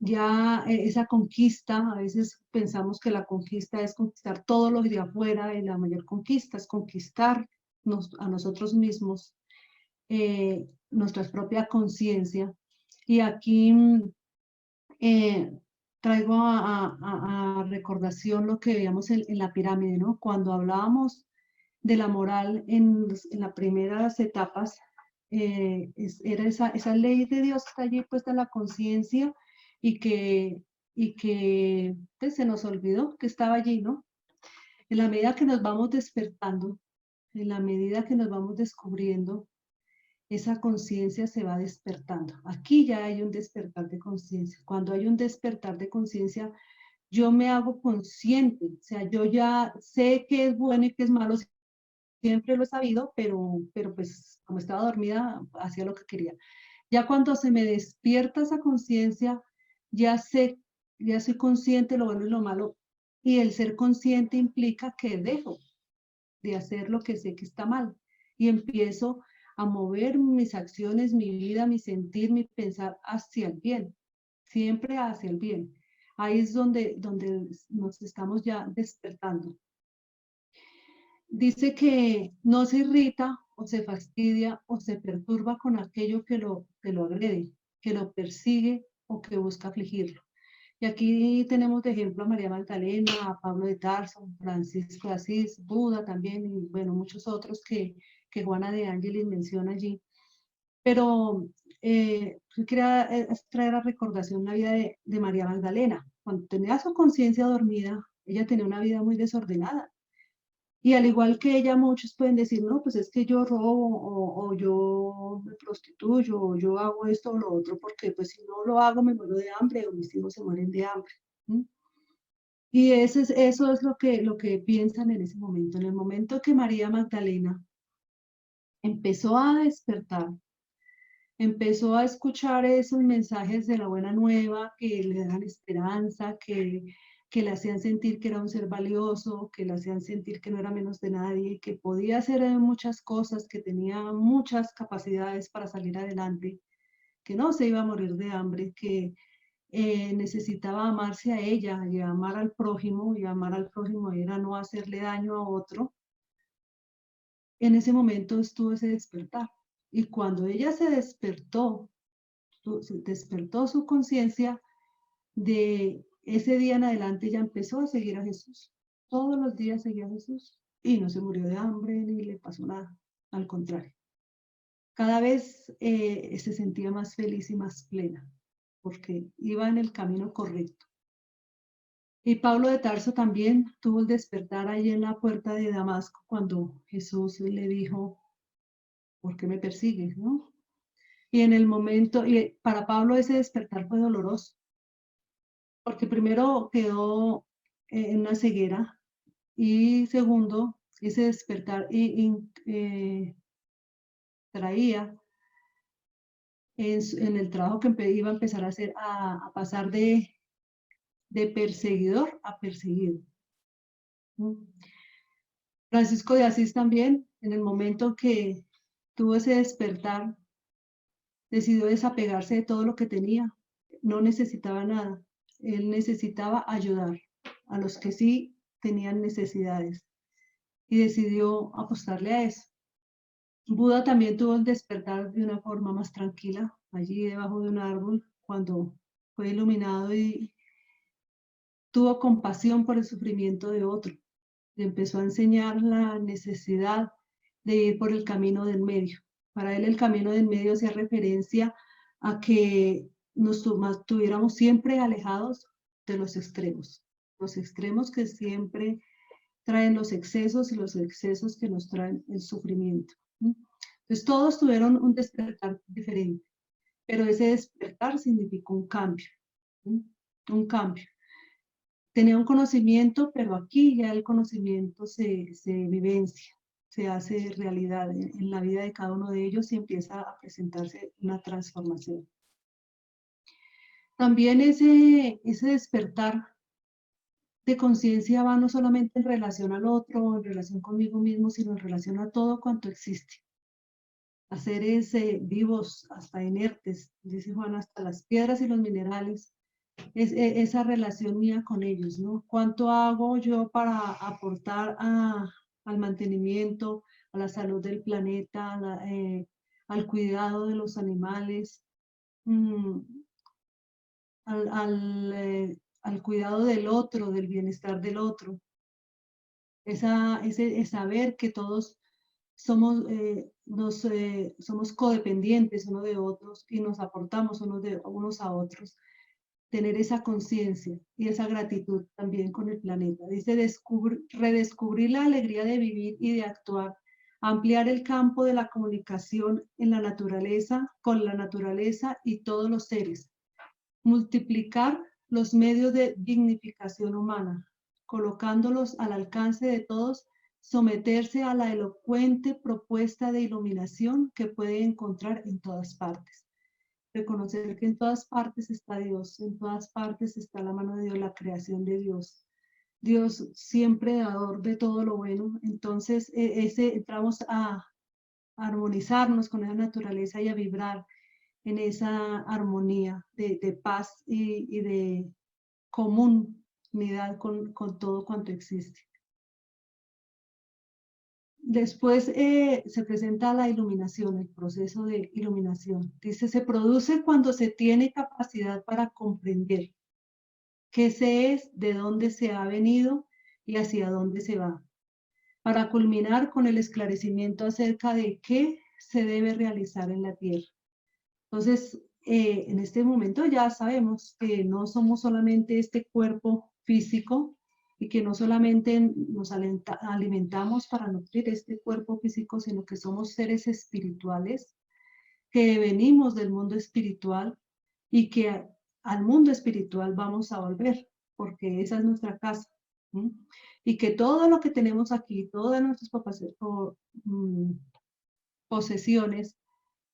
Ya esa conquista, a veces pensamos que la conquista es conquistar todo lo de afuera, y la mayor conquista es conquistar a nosotros mismos, nuestra propia conciencia. Y aquí traigo a recordación lo que veíamos en la pirámide, ¿no? Cuando hablábamos de la moral en las primeras etapas, era esa ley de Dios que está allí puesta en la conciencia y que pues, se nos olvidó que estaba allí, ¿no? En la medida que nos vamos despertando, en la medida que nos vamos descubriendo, esa conciencia se va despertando. Aquí ya hay un despertar de conciencia. Cuando hay un despertar de conciencia, yo me hago consciente, o sea, yo ya sé qué es bueno y qué es malo, siempre lo he sabido, pero pues como estaba dormida, hacía lo que quería. Ya cuando se me despierta esa conciencia, ya sé, ya soy consciente de lo bueno y lo malo, y el ser consciente implica que dejo de hacer lo que sé que está mal y empiezo a mover mis acciones, mi vida, mi sentir, mi pensar hacia el bien, siempre hacia el bien. Ahí es donde nos estamos ya despertando. Dice que no se irrita o se fastidia o se perturba con aquello que lo agrede, que lo persigue o que busca afligirlo. Y aquí tenemos de ejemplo a María Magdalena, a Pablo de Tarso, Francisco de Asís, Buda también, y bueno, muchos otros que Juana de Ángeles menciona allí. Pero yo quería traer a recordación la vida de María Magdalena. Cuando tenía su conciencia dormida, ella tenía una vida muy desordenada. Y al igual que ella, muchos pueden decir, no, pues es que yo robo o yo me prostituyo o yo hago esto o lo otro, porque pues si no lo hago me muero de hambre o mis hijos se mueren de hambre. ¿Mm? Y eso es lo que piensan en ese momento. En el momento que María Magdalena empezó a despertar, empezó a escuchar esos mensajes de la buena nueva que le dan esperanza, que le hacían sentir que era un ser valioso, que le hacían sentir que no era menos de nadie, que podía hacer muchas cosas, que tenía muchas capacidades para salir adelante, que no se iba a morir de hambre, que necesitaba amarse a ella y amar al prójimo, y amar al prójimo era no hacerle daño a otro. En ese momento estuvo ese despertar. Y cuando ella se despertó su conciencia, de ese día en adelante ella empezó a seguir a Jesús. Todos los días seguía a Jesús y no se murió de hambre ni le pasó nada. Al contrario, cada vez se sentía más feliz y más plena porque iba en el camino correcto. Y Pablo de Tarso también tuvo el despertar ahí en la puerta de Damasco cuando Jesús le dijo, ¿por qué me persigues? ¿No? Y en el momento, y para Pablo ese despertar fue doloroso, porque primero quedó en una ceguera y segundo, ese despertar traía en el trabajo que iba a empezar a hacer, a pasar de perseguidor a perseguido. Francisco de Asís también, en el momento que tuvo ese despertar, decidió desapegarse de todo lo que tenía. No necesitaba nada. Él necesitaba ayudar a los que sí tenían necesidades y decidió apostarle a eso. Buda también tuvo el despertar de una forma más tranquila, allí debajo de un árbol, cuando fue iluminado y tuvo compasión por el sufrimiento de otro. Le empezó a enseñar la necesidad de ir por el camino del medio. Para él el camino del medio hacía referencia a que nos tuviéramos siempre alejados de los extremos que siempre traen los excesos y los excesos que nos traen el sufrimiento. Entonces todos tuvieron un despertar diferente, pero ese despertar significó un cambio, un cambio. Tenía un conocimiento, pero aquí ya el conocimiento se vivencia, se hace realidad en la vida de cada uno de ellos y empieza a presentarse una transformación. También ese despertar de conciencia va no solamente en relación al otro, en relación conmigo mismo, sino en relación a todo cuanto existe. A seres vivos, hasta inertes, dice Juan, hasta las piedras y los minerales, es esa relación mía con ellos, ¿no? ¿Cuánto hago yo para aportar al mantenimiento, a la salud del planeta, al cuidado de los animales, al cuidado del otro, del bienestar del otro? Ese saber que todos somos, somos codependientes unos de otros y nos aportamos unos a otros. Tener esa conciencia y esa gratitud también con el planeta. Dice, redescubrir la alegría de vivir y de actuar, ampliar el campo de la comunicación en la naturaleza, con la naturaleza y todos los seres, multiplicar los medios de dignificación humana, colocándolos al alcance de todos, someterse a la elocuente propuesta de iluminación que puede encontrar en todas partes. Reconocer que en todas partes está Dios, en todas partes está la mano de Dios, la creación de Dios. Dios siempre dador de todo lo bueno. Entonces, entramos a armonizarnos con esa naturaleza y a vibrar en esa armonía de paz y de comunidad con todo cuanto existe. Después se presenta la iluminación, el proceso de iluminación. Dice, se produce cuando se tiene capacidad para comprender qué se es, de dónde se ha venido y hacia dónde se va, para culminar con el esclarecimiento acerca de qué se debe realizar en la tierra. Entonces, en este momento ya sabemos que no somos solamente este cuerpo físico y que no solamente nos alimentamos para nutrir este cuerpo físico, sino que somos seres espirituales, que venimos del mundo espiritual y que al mundo espiritual vamos a volver, porque esa es nuestra casa. ¿Mm? Y que todo lo que tenemos aquí, todas nuestras posesiones,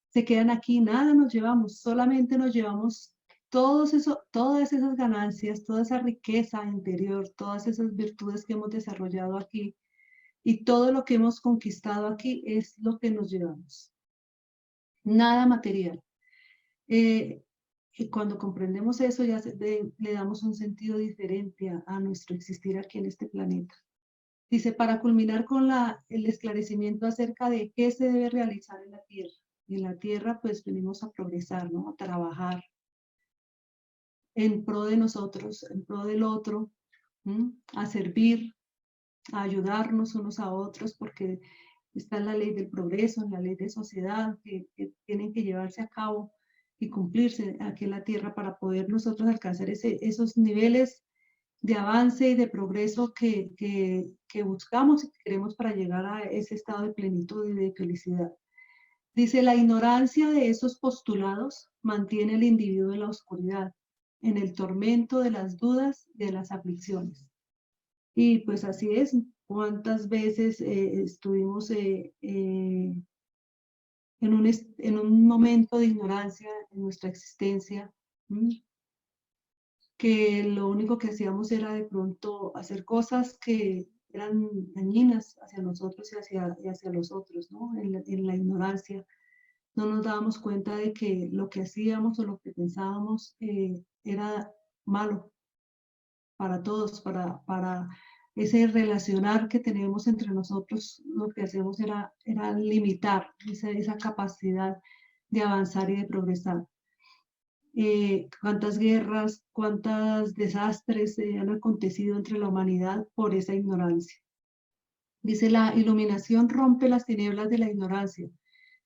se quedan aquí, nada nos llevamos, solamente nos llevamos todas esas ganancias, toda esa riqueza interior, todas esas virtudes que hemos desarrollado aquí y todo lo que hemos conquistado aquí es lo que nos llevamos. Nada material. Y cuando comprendemos eso, ya le damos un sentido diferente a nuestro existir aquí en este planeta. Dice, para culminar con el esclarecimiento acerca de qué se debe realizar en la Tierra. En la Tierra, pues, venimos a progresar, ¿no? A trabajar en pro de nosotros, en pro del otro, a servir, a ayudarnos unos a otros, porque está la ley del progreso, la ley de sociedad, que tienen que llevarse a cabo y cumplirse aquí en la Tierra para poder nosotros alcanzar esos niveles de avance y de progreso que buscamos y que queremos para llegar a ese estado de plenitud y de felicidad. Dice, la ignorancia de esos postulados mantiene al individuo en la oscuridad, en el tormento de las dudas y de las aflicciones. Y pues así es, cuántas veces estuvimos en un momento de ignorancia en nuestra existencia, que lo único que hacíamos era de pronto hacer cosas que eran dañinas hacia nosotros y hacia los otros, ¿no? En la ignorancia. No nos dábamos cuenta de que lo que hacíamos o lo que pensábamos era malo para todos, para ese relacionar que tenemos entre nosotros. Lo que hacemos era limitar esa capacidad de avanzar y de progresar. Cuántas guerras, cuántos desastres han acontecido entre la humanidad por esa ignorancia. Dice, la iluminación rompe las tinieblas de la ignorancia,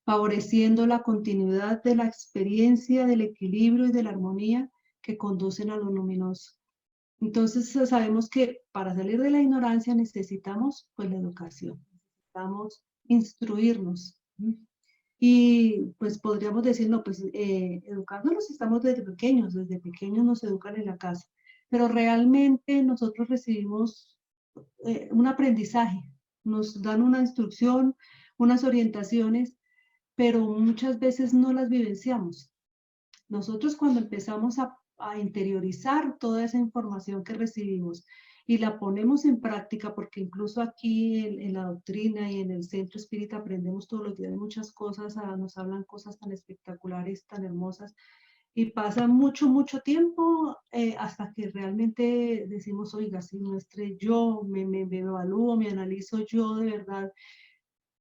favoreciendo la continuidad de la experiencia del equilibrio y de la armonía que conducen a lo luminoso. Entonces sabemos que para salir de la ignorancia necesitamos pues la educación, necesitamos instruirnos. Y pues podríamos decir, no, pues educándonos estamos desde pequeños nos educan en la casa, pero realmente nosotros recibimos un aprendizaje, nos dan una instrucción, unas orientaciones, pero muchas veces no las vivenciamos. Nosotros cuando empezamos a interiorizar toda esa información que recibimos y la ponemos en práctica, porque incluso aquí en la doctrina y en el centro espírita aprendemos todos los días muchas cosas, nos hablan cosas tan espectaculares, tan hermosas, y pasa mucho, mucho tiempo hasta que realmente decimos, oiga, si muestre yo, me evalúo, me analizo yo de verdad,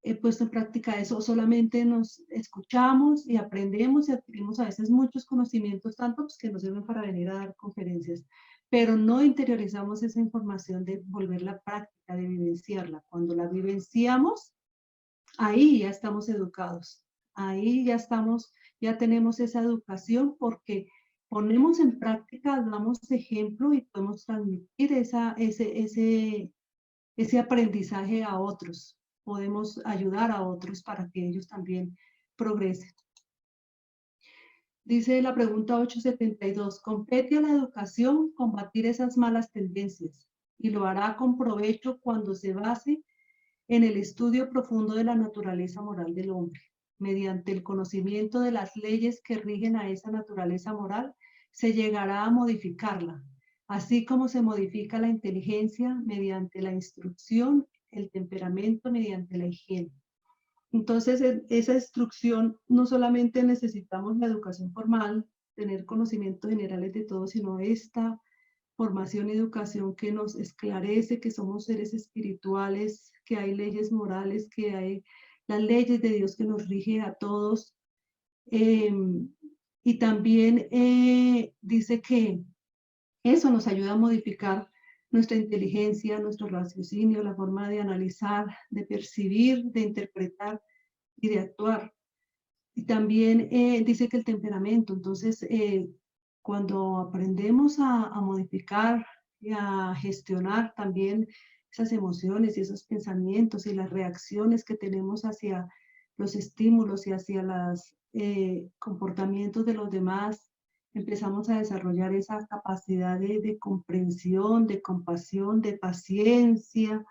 he puesto en práctica eso, solamente nos escuchamos y aprendemos y adquirimos a veces muchos conocimientos, tanto pues, que nos sirven para venir a dar conferencias, pero no interiorizamos esa información de volverla práctica, de vivenciarla. Cuando la vivenciamos, ahí ya estamos educados, ahí ya estamos, ya tenemos esa educación porque ponemos en práctica, damos ejemplo y podemos transmitir ese aprendizaje a otros. Podemos ayudar a otros para que ellos también progresen. Dice la pregunta 872, compete a la educación combatir esas malas tendencias y lo hará con provecho cuando se base en el estudio profundo de la naturaleza moral del hombre. Mediante el conocimiento de las leyes que rigen a esa naturaleza moral, se llegará a modificarla, así como se modifica la inteligencia mediante la instrucción, el temperamento mediante la higiene. Entonces, esa instrucción no solamente necesitamos la educación formal, tener conocimientos generales de todo, sino esta formación y educación que nos esclarece que somos seres espirituales, que hay leyes morales, que hay las leyes de Dios que nos rigen a todos. Y también dice que eso nos ayuda a modificar nuestra inteligencia, nuestro raciocinio, la forma de analizar, de percibir, de interpretar y de actuar. Y también dice que el temperamento, entonces cuando aprendemos a modificar y a gestionar también esas emociones y esos pensamientos y las reacciones que tenemos hacia los estímulos y hacia los comportamientos de los demás, empezamos a desarrollar esa capacidad de comprensión, de compasión, de paciencia,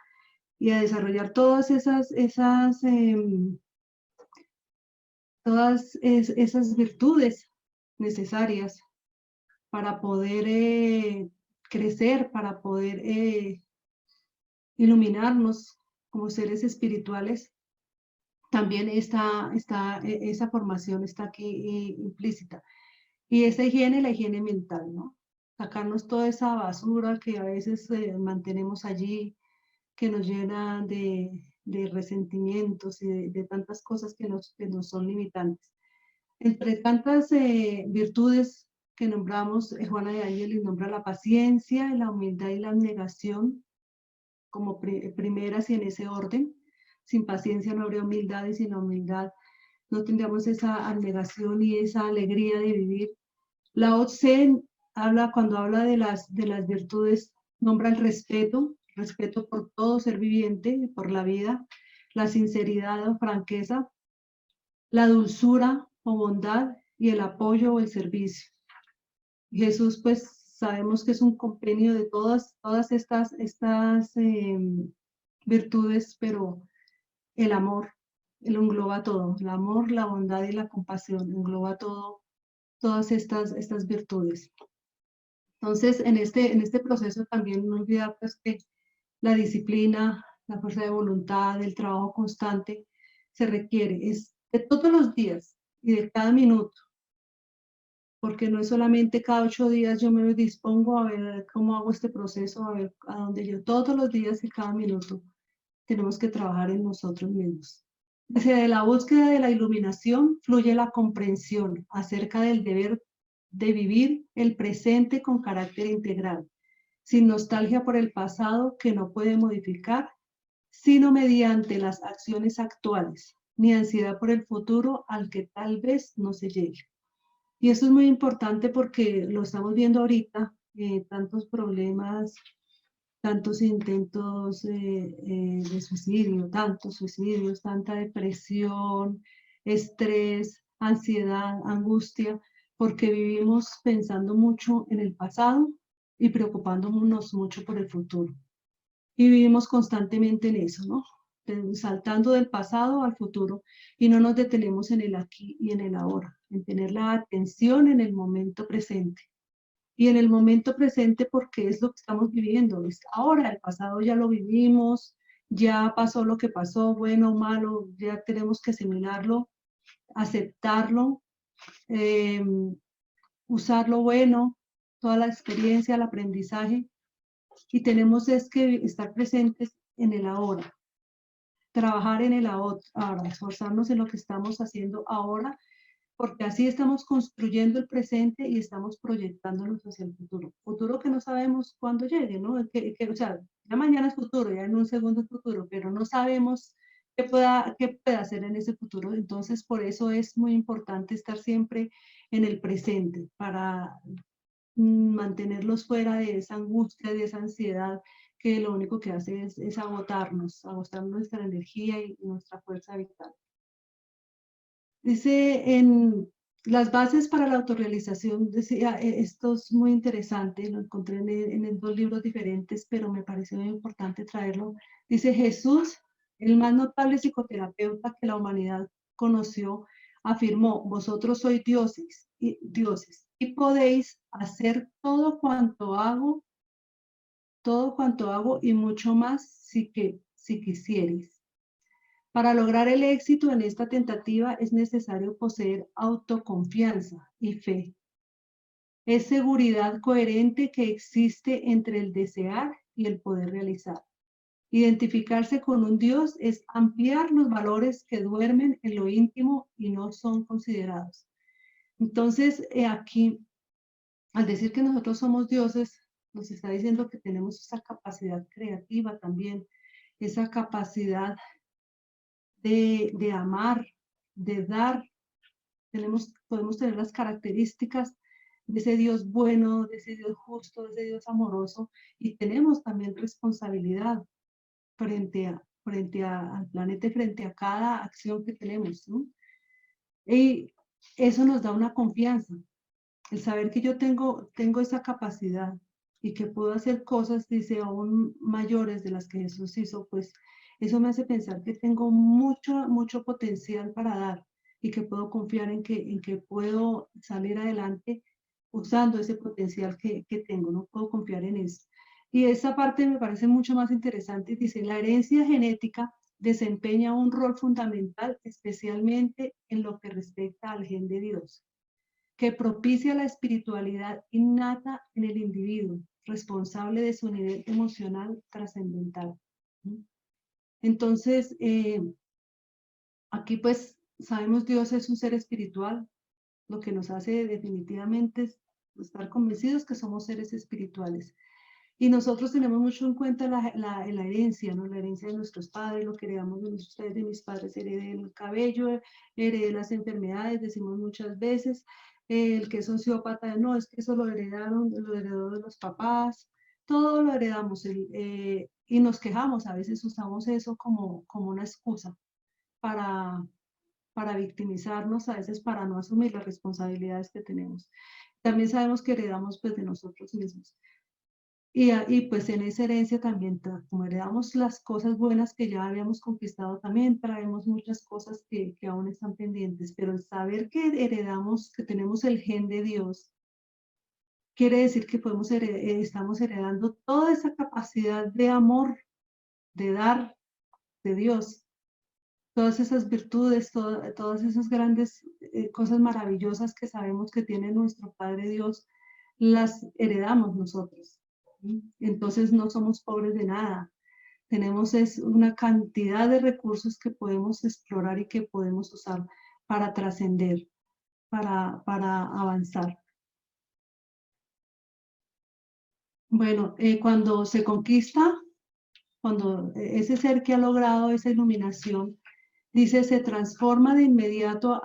y a desarrollar todas esas virtudes necesarias para poder crecer, para poder iluminarnos como seres espirituales. También esa formación está aquí implícita. Y esa higiene, la higiene mental, ¿no? Sacarnos toda esa basura que a veces mantenemos allí, que nos llena de resentimientos y de tantas cosas que nos son limitantes. Entre tantas virtudes que nombramos, Juana de Ángeles nombra la paciencia, la humildad y la abnegación como primeras y en ese orden. Sin paciencia no habría humildad, y sin humildad no tendríamos esa abnegación y esa alegría de vivir. Lao Tse cuando habla de las virtudes, nombra el respeto por todo ser viviente, por la vida, la sinceridad o franqueza, la dulzura o bondad y el apoyo o el servicio. Jesús, pues sabemos que es un compendio de todas estas virtudes, pero el amor lo engloba todo. El amor, la bondad y la compasión engloba todas estas virtudes. Entonces, en este proceso también no olvidar pues, que la disciplina, la fuerza de voluntad, el trabajo constante se requiere. Es de todos los días y de cada minuto, porque no es solamente cada 8 días yo me dispongo a ver cómo hago este proceso, a ver a dónde yo. Todos los días y cada minuto tenemos que trabajar en nosotros mismos. Desde la búsqueda de la iluminación fluye la comprensión acerca del deber de vivir el presente con carácter integral, sin nostalgia por el pasado que no puede modificar, sino mediante las acciones actuales, ni ansiedad por el futuro al que tal vez no se llegue. Y eso es muy importante porque lo estamos viendo ahorita, tantos problemas, tantos intentos de suicidio, tantos suicidios, tanta depresión, estrés, ansiedad, angustia, porque vivimos pensando mucho en el pasado y preocupándonos mucho por el futuro. Y vivimos constantemente en eso, ¿no? Saltando del pasado al futuro y no nos detenemos en el aquí y en el ahora, en tener la atención en el momento presente. Y en el momento presente porque es lo que estamos viviendo, es ahora, el pasado ya lo vivimos, ya pasó lo que pasó, bueno o malo, ya tenemos que asimilarlo, aceptarlo, usar lo bueno, toda la experiencia, el aprendizaje, y tenemos es que estar presentes en el ahora, trabajar en el ahora, esforzarnos en lo que estamos haciendo ahora, porque así estamos construyendo el presente y estamos proyectándonos hacia el futuro. Futuro que no sabemos cuándo llegue, ¿no? O sea, ya mañana es futuro, ya en un segundo futuro, pero no sabemos qué pueda hacer en ese futuro. Entonces, por eso es muy importante estar siempre en el presente, para mantenerlos fuera de esa angustia, de esa ansiedad, que lo único que hace es agotar nuestra energía y nuestra fuerza vital. Dice en las bases para la autorrealización, decía, esto es muy interesante, lo encontré en 2 libros diferentes, pero me pareció muy importante traerlo. Dice Jesús, el más notable psicoterapeuta que la humanidad conoció, afirmó: vosotros sois dioses y podéis hacer todo cuanto hago y mucho más si quisierais. Para lograr el éxito en esta tentativa es necesario poseer autoconfianza y fe. Es seguridad coherente que existe entre el desear y el poder realizar. Identificarse con un Dios es ampliar los valores que duermen en lo íntimo y no son considerados. Entonces, aquí, al decir que nosotros somos dioses, nos está diciendo que tenemos esa capacidad creativa también, esa capacidad de amar, de dar. Podemos tener las características de ese Dios bueno, de ese Dios justo, de ese Dios amoroso, y tenemos también responsabilidad frente al planeta y frente a cada acción que tenemos, ¿no? Y eso nos da una confianza. El saber que yo tengo esa capacidad y que puedo hacer cosas, dice, aún mayores de las que Jesús hizo, pues eso me hace pensar que tengo mucho potencial para dar y que puedo confiar en que puedo salir adelante usando ese potencial que tengo, no puedo confiar en eso. Y esa parte me parece mucho más interesante. Dice, la herencia genética desempeña un rol fundamental, especialmente en lo que respecta al gen de Dios, que propicia la espiritualidad innata en el individuo, responsable de su nivel emocional trascendental. Entonces, aquí pues sabemos Dios es un ser espiritual, lo que nos hace definitivamente es estar convencidos que somos seres espirituales. Y nosotros tenemos mucho en cuenta la herencia, ¿no? La herencia de nuestros padres, lo que heredamos de nuestros padres, de mis padres, heredé el cabello, heredé las enfermedades, decimos muchas veces, el que es sociópata, no, es que eso lo heredaron, lo heredó de los papás, todo lo heredamos y nos quejamos, a veces usamos eso como una excusa para, para victimizarnos, a veces para no asumir las responsabilidades que tenemos. También sabemos que heredamos pues de nosotros mismos. Y pues en esa herencia también, como heredamos las cosas buenas que ya habíamos conquistado, también traemos muchas cosas que aún están pendientes, pero el saber que heredamos, que tenemos el gen de Dios, quiere decir que estamos heredando toda esa capacidad de amor, de dar, de Dios, todas esas virtudes, todas esas grandes cosas maravillosas que sabemos que tiene nuestro Padre Dios, las heredamos nosotros. Entonces no somos pobres de nada. Tenemos una cantidad de recursos que podemos explorar y que podemos usar para trascender, para avanzar. Bueno, cuando se conquista, cuando ese ser que ha logrado esa iluminación, dice, se transforma de inmediato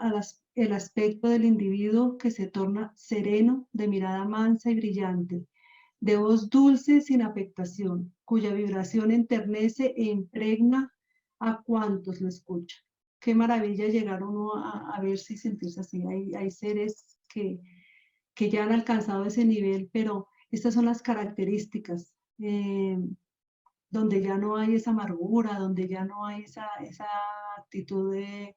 el aspecto del individuo que se torna sereno, de mirada mansa y brillante, de voz dulce sin afectación, cuya vibración enternece e impregna a cuantos lo escuchan. Qué maravilla llegar uno a verse y sentirse así. Hay seres que ya han alcanzado ese nivel, pero estas son las características, donde ya no hay esa amargura, donde ya no hay esa actitud de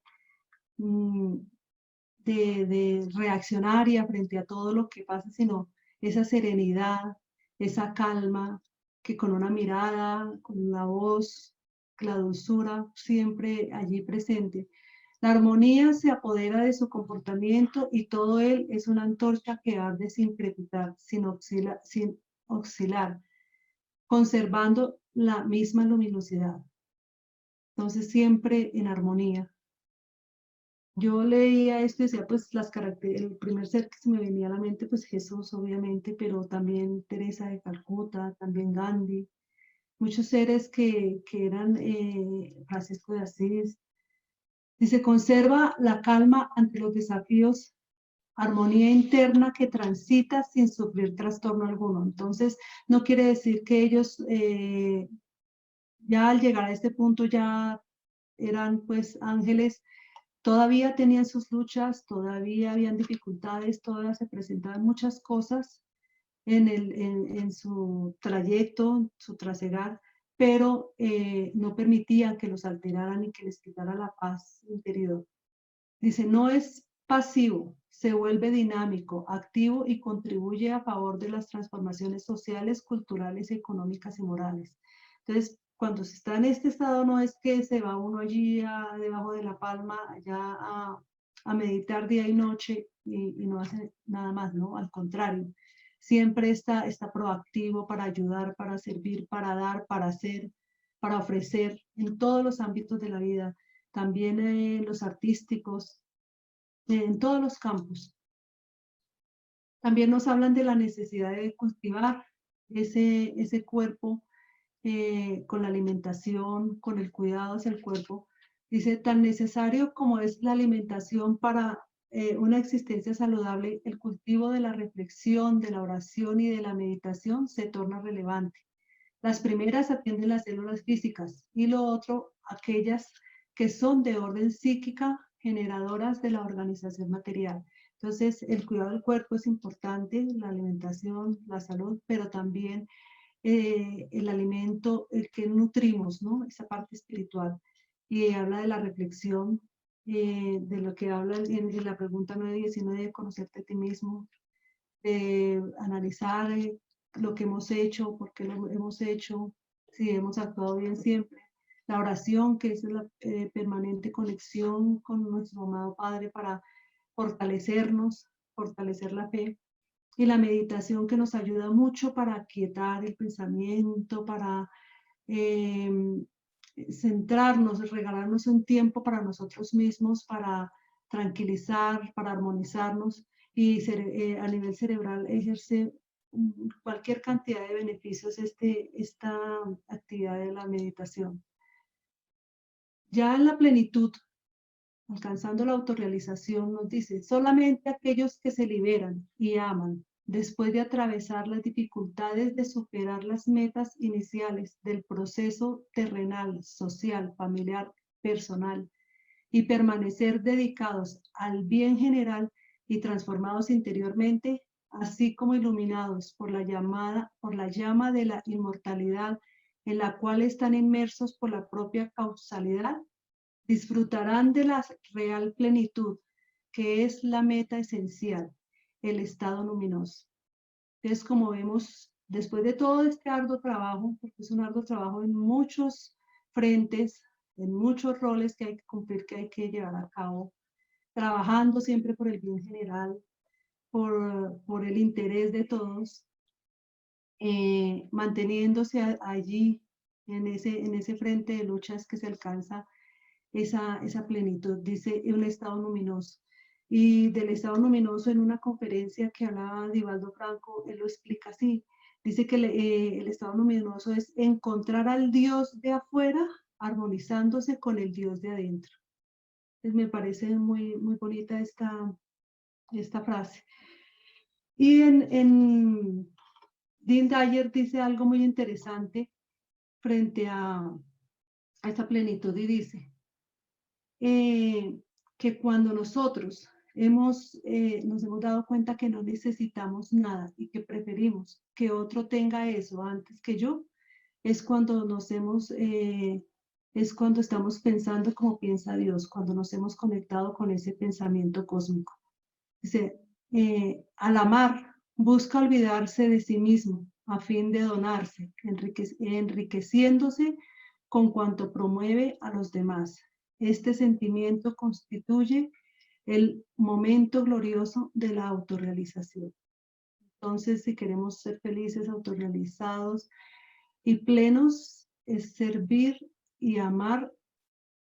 reaccionaria frente a todo lo que pasa, sino esa serenidad, esa calma, que con una mirada, con una voz, la dulzura siempre allí presente. La armonía se apodera de su comportamiento y todo él es una antorcha que arde sin crepitar, sin oscilar, conservando la misma luminosidad. Entonces siempre en armonía. Yo leía esto y decía, pues las características, el primer ser que se me venía a la mente, pues Jesús, obviamente, pero también Teresa de Calcuta, también Gandhi, muchos seres que eran Francisco de Asís. Dice, conserva la calma ante los desafíos, armonía interna que transita sin sufrir trastorno alguno. Entonces, no quiere decir que ellos ya al llegar a este punto ya eran pues ángeles. Todavía tenían sus luchas, todavía habían dificultades, todavía se presentaban muchas cosas en su trayecto, su trasegar, pero no permitían que los alteraran y que les quitara la paz interior. Dice, no es pasivo, se vuelve dinámico, activo y contribuye a favor de las transformaciones sociales, culturales, económicas y morales. Entonces, cuando se está en este estado, no es que se va uno allí debajo de la palma ya a meditar día y noche y no hace nada más, ¿no? Al contrario, siempre está proactivo para ayudar, para servir, para dar, para hacer, para ofrecer en todos los ámbitos de la vida, también en los artísticos, en todos los campos. También nos hablan de la necesidad de cultivar ese cuerpo con la alimentación, con el cuidado hacia el cuerpo. Dice, tan necesario como es la alimentación para una existencia saludable, el cultivo de la reflexión, de la oración y de la meditación se torna relevante. Las primeras atienden las células físicas y lo otro, aquellas que son de orden psíquica, generadoras de la organización material. Entonces, el cuidado del cuerpo es importante, la alimentación, la salud, pero también el alimento, el que nutrimos, ¿no? Esa parte espiritual. Y habla de la reflexión, de lo que habla en la pregunta 919, de conocerte a ti mismo, de analizar lo que hemos hecho, por qué lo hemos hecho, si hemos actuado bien siempre. La oración, que es la permanente conexión con nuestro amado Padre para fortalecernos, fortalecer la fe. Y la meditación, que nos ayuda mucho para aquietar el pensamiento, para eh, centrarnos, regalarnos un tiempo para nosotros mismos, para tranquilizar, para armonizarnos, y a nivel cerebral ejerce cualquier cantidad de beneficios esta actividad de la meditación. Ya en la plenitud, alcanzando la autorrealización, nos dice: solamente aquellos que se liberan y aman, después de atravesar las dificultades de superar las metas iniciales del proceso terrenal, social, familiar, personal, y permanecer dedicados al bien general y transformados interiormente, así como iluminados por la llama de la inmortalidad, en la cual están inmersos por la propia causalidad, disfrutarán de la real plenitud, que es la meta esencial, el estado luminoso. Entonces, como vemos, después de todo este arduo trabajo, porque es un arduo trabajo en muchos frentes, en muchos roles que hay que cumplir, que hay que llevar a cabo, trabajando siempre por el bien general, por el interés de todos, manteniéndose allí en ese frente de luchas, que se alcanza esa plenitud, dice un estado luminoso. Y del estado luminoso, en una conferencia que hablaba Divaldo Franco, él lo explica así. Dice que el estado luminoso es encontrar al Dios de afuera armonizándose con el Dios de adentro. Entonces me parece muy, muy bonita esta frase. Y en Dean Dyer dice algo muy interesante frente a esta plenitud, y dice que cuando nosotros nos hemos dado cuenta que no necesitamos nada y que preferimos que otro tenga eso antes que yo, es cuando es cuando estamos pensando como piensa Dios, cuando nos hemos conectado con ese pensamiento cósmico. Dice, al amar, busca olvidarse de sí mismo a fin de donarse, enriqueciéndose con cuanto promueve a los demás. Este sentimiento constituye el momento glorioso de la autorrealización. Entonces, si queremos ser felices, autorrealizados y plenos, es servir y amar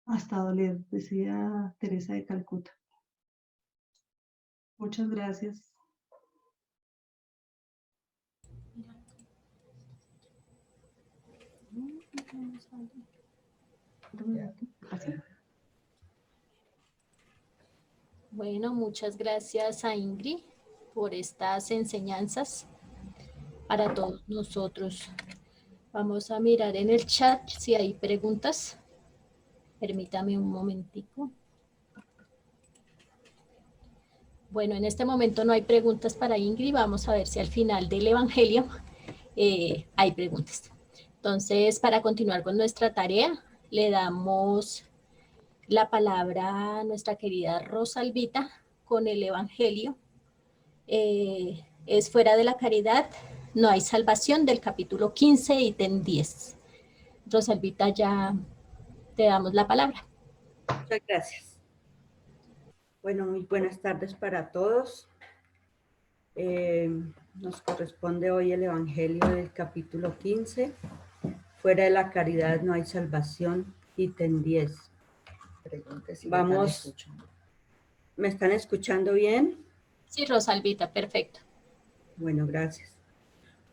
hasta doler, decía Teresa de Calcuta. Muchas gracias. Bueno, muchas gracias a Ingrid por estas enseñanzas para todos nosotros. Vamos a mirar en el chat si hay preguntas. Permítame un momentico. Bueno, en este momento no hay preguntas para Ingrid. Vamos a ver si al final del Evangelio hay preguntas. Entonces, para continuar con nuestra tarea, le damos la palabra a nuestra querida Rosalvita con el Evangelio. Es fuera de la caridad, no hay salvación, del capítulo 15, ítem 10. Rosalvita, ya te damos la palabra. Muchas gracias. Bueno, muy buenas tardes para todos. Nos corresponde hoy el Evangelio del capítulo 15. Fuera de la caridad no hay salvación, ítem 10. Vamos. ¿Me están escuchando bien? Sí, Rosalvita, perfecto. Bueno, gracias.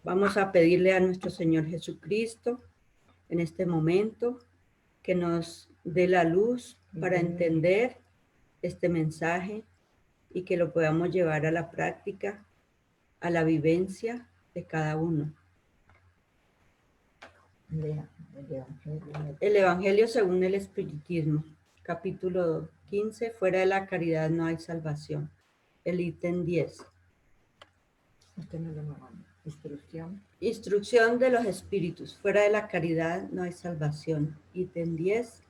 Vamos a pedirle a nuestro Señor Jesucristo en este momento que nos dé la luz para entender este mensaje y que lo podamos llevar a la práctica, a la vivencia de cada uno. El Evangelio según el Espiritismo, capítulo 15, fuera de la caridad no hay salvación. el ítem 10. Instrucción. Instrucción de los espíritus. Fuera de la caridad no hay salvación. Ítem 10.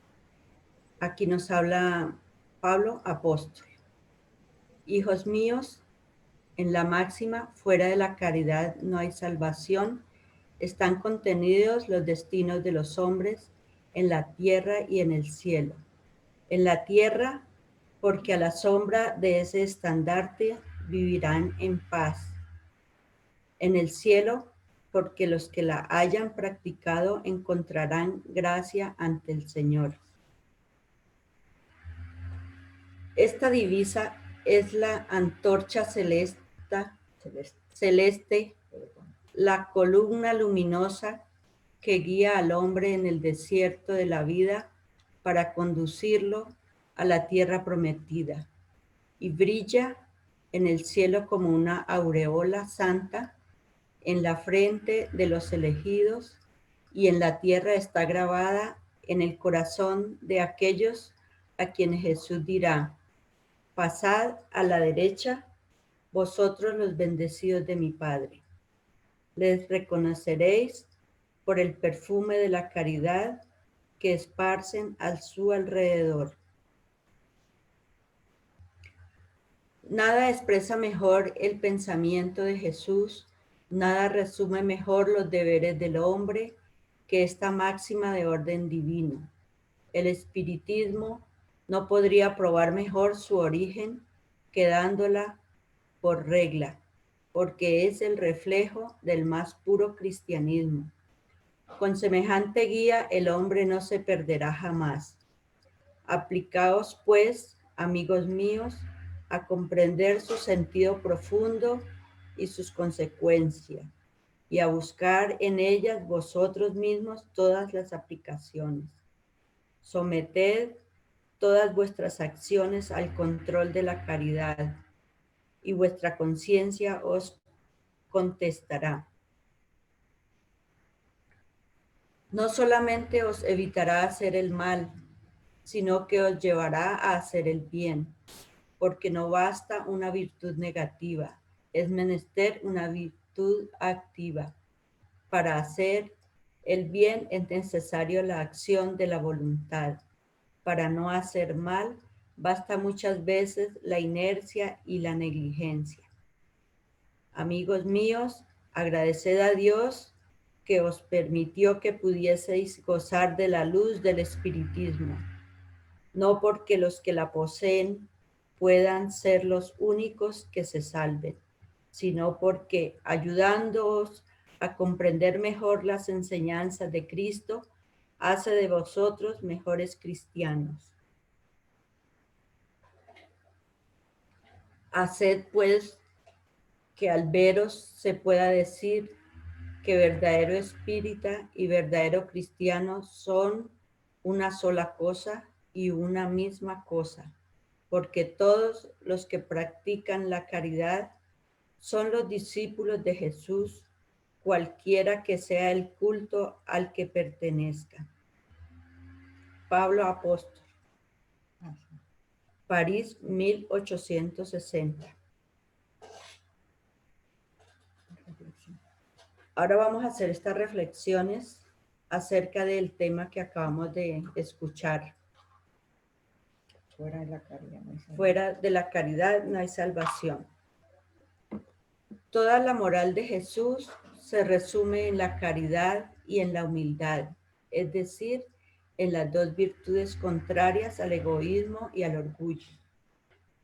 Aquí nos habla Pablo, apóstol. Hijos míos, en la máxima, fuera de la caridad no hay salvación, están contenidos los destinos de los hombres en la tierra y en el cielo. En la tierra, porque a la sombra de ese estandarte vivirán en paz. En el cielo, porque los que la hayan practicado encontrarán gracia ante el Señor. Esta divisa es la antorcha celeste, la columna luminosa que guía al hombre en el desierto de la vida para conducirlo a la tierra prometida, y brilla en el cielo como una aureola santa en la frente de los elegidos, y en la tierra está grabada en el corazón de aquellos a quienes Jesús dirá: pasad a la derecha, vosotros los bendecidos de mi Padre. Les reconoceréis por el perfume de la caridad que esparcen a su alrededor. Nada expresa mejor el pensamiento de Jesús, nada resume mejor los deberes del hombre que esta máxima de orden divino. El espiritismo no podría probar mejor su origen que dándola por regla, porque es el reflejo del más puro cristianismo. Con semejante guía el hombre no se perderá jamás. Aplicaos, pues, amigos míos, a comprender su sentido profundo y sus consecuencias, y a buscar en ellas vosotros mismos todas las aplicaciones. Someted todas vuestras acciones al control de la caridad, y vuestra conciencia os contestará. No solamente os evitará hacer el mal, sino que os llevará a hacer el bien, porque no basta una virtud negativa, es menester una virtud activa. Para hacer el bien es necesario la acción de la voluntad. Para no hacer mal, basta muchas veces la inercia y la negligencia. Amigos míos, agradeced a Dios que os permitió que pudieseis gozar de la luz del espiritismo, no porque los que la poseen puedan ser los únicos que se salven, sino porque ayudándoos a comprender mejor las enseñanzas de Cristo, hace de vosotros mejores cristianos. Haced pues que al veros se pueda decir que verdadero espírita y verdadero cristiano son una sola cosa y una misma cosa, porque todos los que practican la caridad son los discípulos de Jesús, cualquiera que sea el culto al que pertenezca. Pablo Apóstol, París, 1860. Ahora vamos a hacer estas reflexiones acerca del tema que acabamos de escuchar. Fuera de la caridad no hay salvación. Fuera de la caridad no hay salvación. Toda la moral de Jesús se resume en la caridad y en la humildad, es decir, en las dos virtudes contrarias al egoísmo y al orgullo.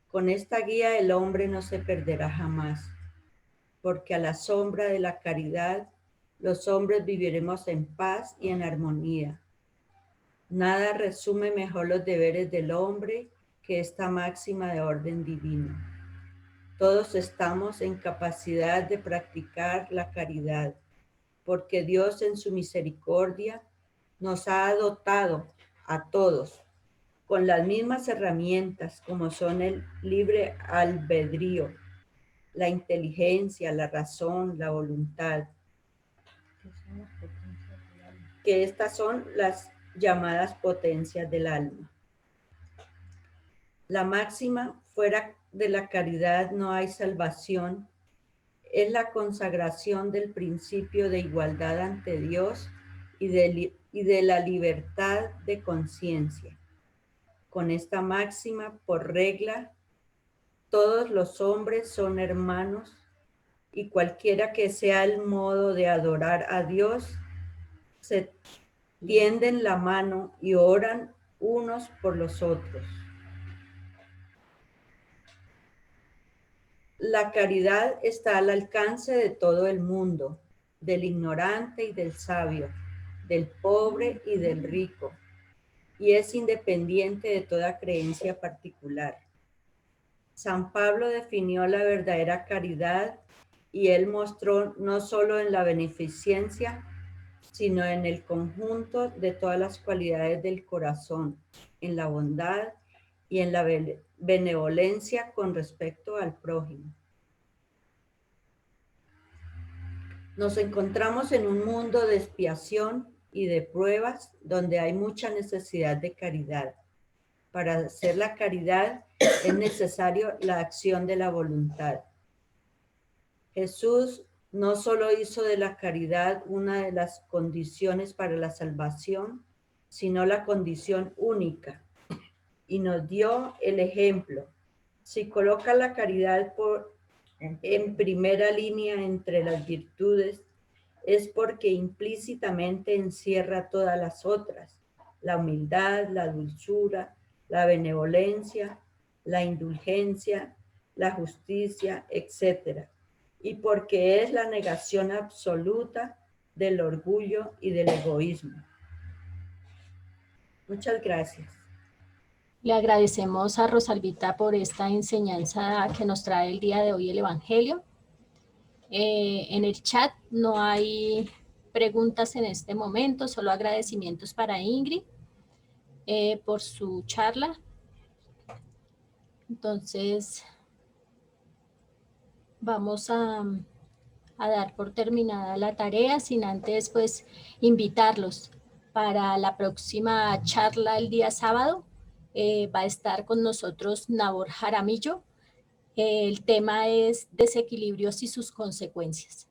Con esta guía el hombre no se perderá jamás, porque a la sombra de la caridad los hombres viviremos en paz y en armonía. Nada resume mejor los deberes del hombre que esta máxima de orden divino. Todos estamos en capacidad de practicar la caridad, porque Dios en su misericordia nos ha dotado a todos con las mismas herramientas como son el libre albedrío, la inteligencia, la razón, la voluntad, que estas son las llamadas potencias del alma. La máxima fuera de la caridad no hay salvación es la consagración del principio de igualdad ante Dios y de la libertad de conciencia. Con esta máxima por regla, todos los hombres son hermanos y cualquiera que sea el modo de adorar a Dios, se tienden la mano y oran unos por los otros. La caridad está al alcance de todo el mundo, del ignorante y del sabio, del pobre y del rico, y es independiente de toda creencia particular. San Pablo definió la verdadera caridad y él mostró no solo en la beneficencia, sino en el conjunto de todas las cualidades del corazón, en la bondad y en la benevolencia con respecto al prójimo. Nos encontramos en un mundo de expiación y de pruebas donde hay mucha necesidad de caridad. Para hacer la caridad es necesario la acción de la voluntad. Jesús no solo hizo de la caridad una de las condiciones para la salvación, sino la condición única, y nos dio el ejemplo. Si coloca la caridad en primera línea entre las virtudes, es porque implícitamente encierra todas las otras: la humildad, la dulzura, la benevolencia, la indulgencia, la justicia, etc. Y porque es la negación absoluta del orgullo y del egoísmo. Muchas gracias. Le agradecemos a Rosalvita por esta enseñanza que nos trae el día de hoy el Evangelio. En el chat no hay preguntas en este momento, solo agradecimientos para Ingrid por su charla. Entonces, vamos a dar por terminada la tarea, sin antes pues invitarlos para la próxima charla el día sábado. Va a estar con nosotros Nabor Jaramillo. El tema es desequilibrios y sus consecuencias.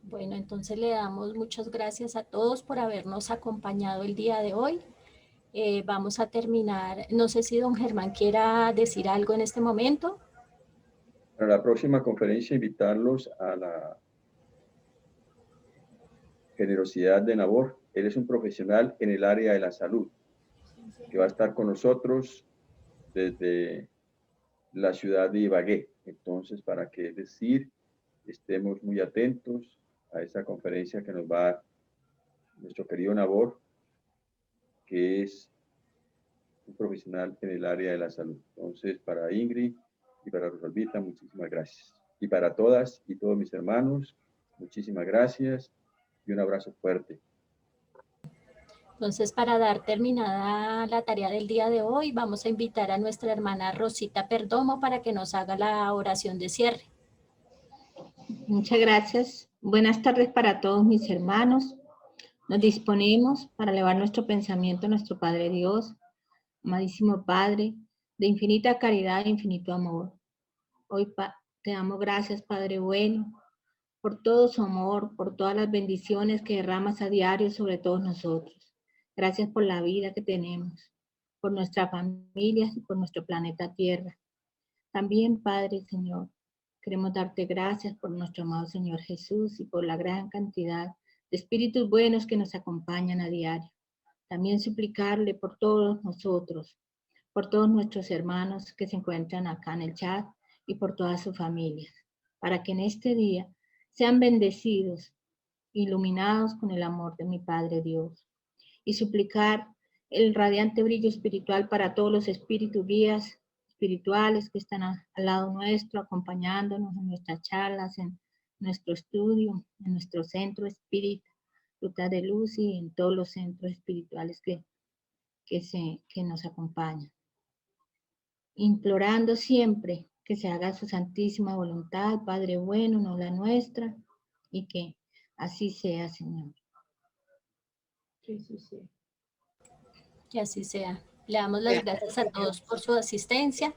Bueno, entonces le damos muchas gracias a todos por habernos acompañado el día de hoy. Vamos a terminar, no sé si don Germán quiera decir algo en este momento. Para la próxima conferencia, invitarlos a la generosidad de Nabor. Él es un profesional en el área de la salud, que va a estar con nosotros desde la ciudad de Ibagué. Entonces, para que decir, estemos muy atentos a esa conferencia que nos va a dar nuestro querido Nabor, que es un profesional en el área de la salud. Entonces, para Ingrid y para Rosalvita, muchísimas gracias. Y para todas y todos mis hermanos, muchísimas gracias y un abrazo fuerte. Entonces, para dar terminada la tarea del día de hoy, vamos a invitar a nuestra hermana Rosita Perdomo para que nos haga la oración de cierre. Muchas gracias. Buenas tardes para todos mis hermanos. Nos disponemos para elevar nuestro pensamiento a nuestro Padre Dios, amadísimo Padre, de infinita caridad e infinito amor. Hoy te damos gracias, Padre bueno, por todo su amor, por todas las bendiciones que derramas a diario sobre todos nosotros. Gracias por la vida que tenemos, por nuestras familias y por nuestro planeta Tierra. También, Padre Señor, queremos darte gracias por nuestro amado Señor Jesús y por la gran cantidad de espíritus buenos que nos acompañan a diario. También suplicarle por todos nosotros, por todos nuestros hermanos que se encuentran acá en el chat y por todas sus familias, para que en este día sean bendecidos, iluminados con el amor de mi Padre Dios. Y suplicar el radiante brillo espiritual para todos los espíritus guías, espirituales que están al lado nuestro, acompañándonos en nuestras charlas, en nuestro estudio, en nuestro centro espírita, Ruta de Luz y en todos los centros espirituales que nos acompañan. Implorando siempre que se haga su santísima voluntad, Padre bueno, no la nuestra, y que así sea, Señor. Sí, sí, sí. Que así sea. Le damos las gracias a todos por su asistencia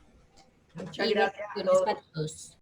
Muchas y gracias a bendiciones todos. para todos.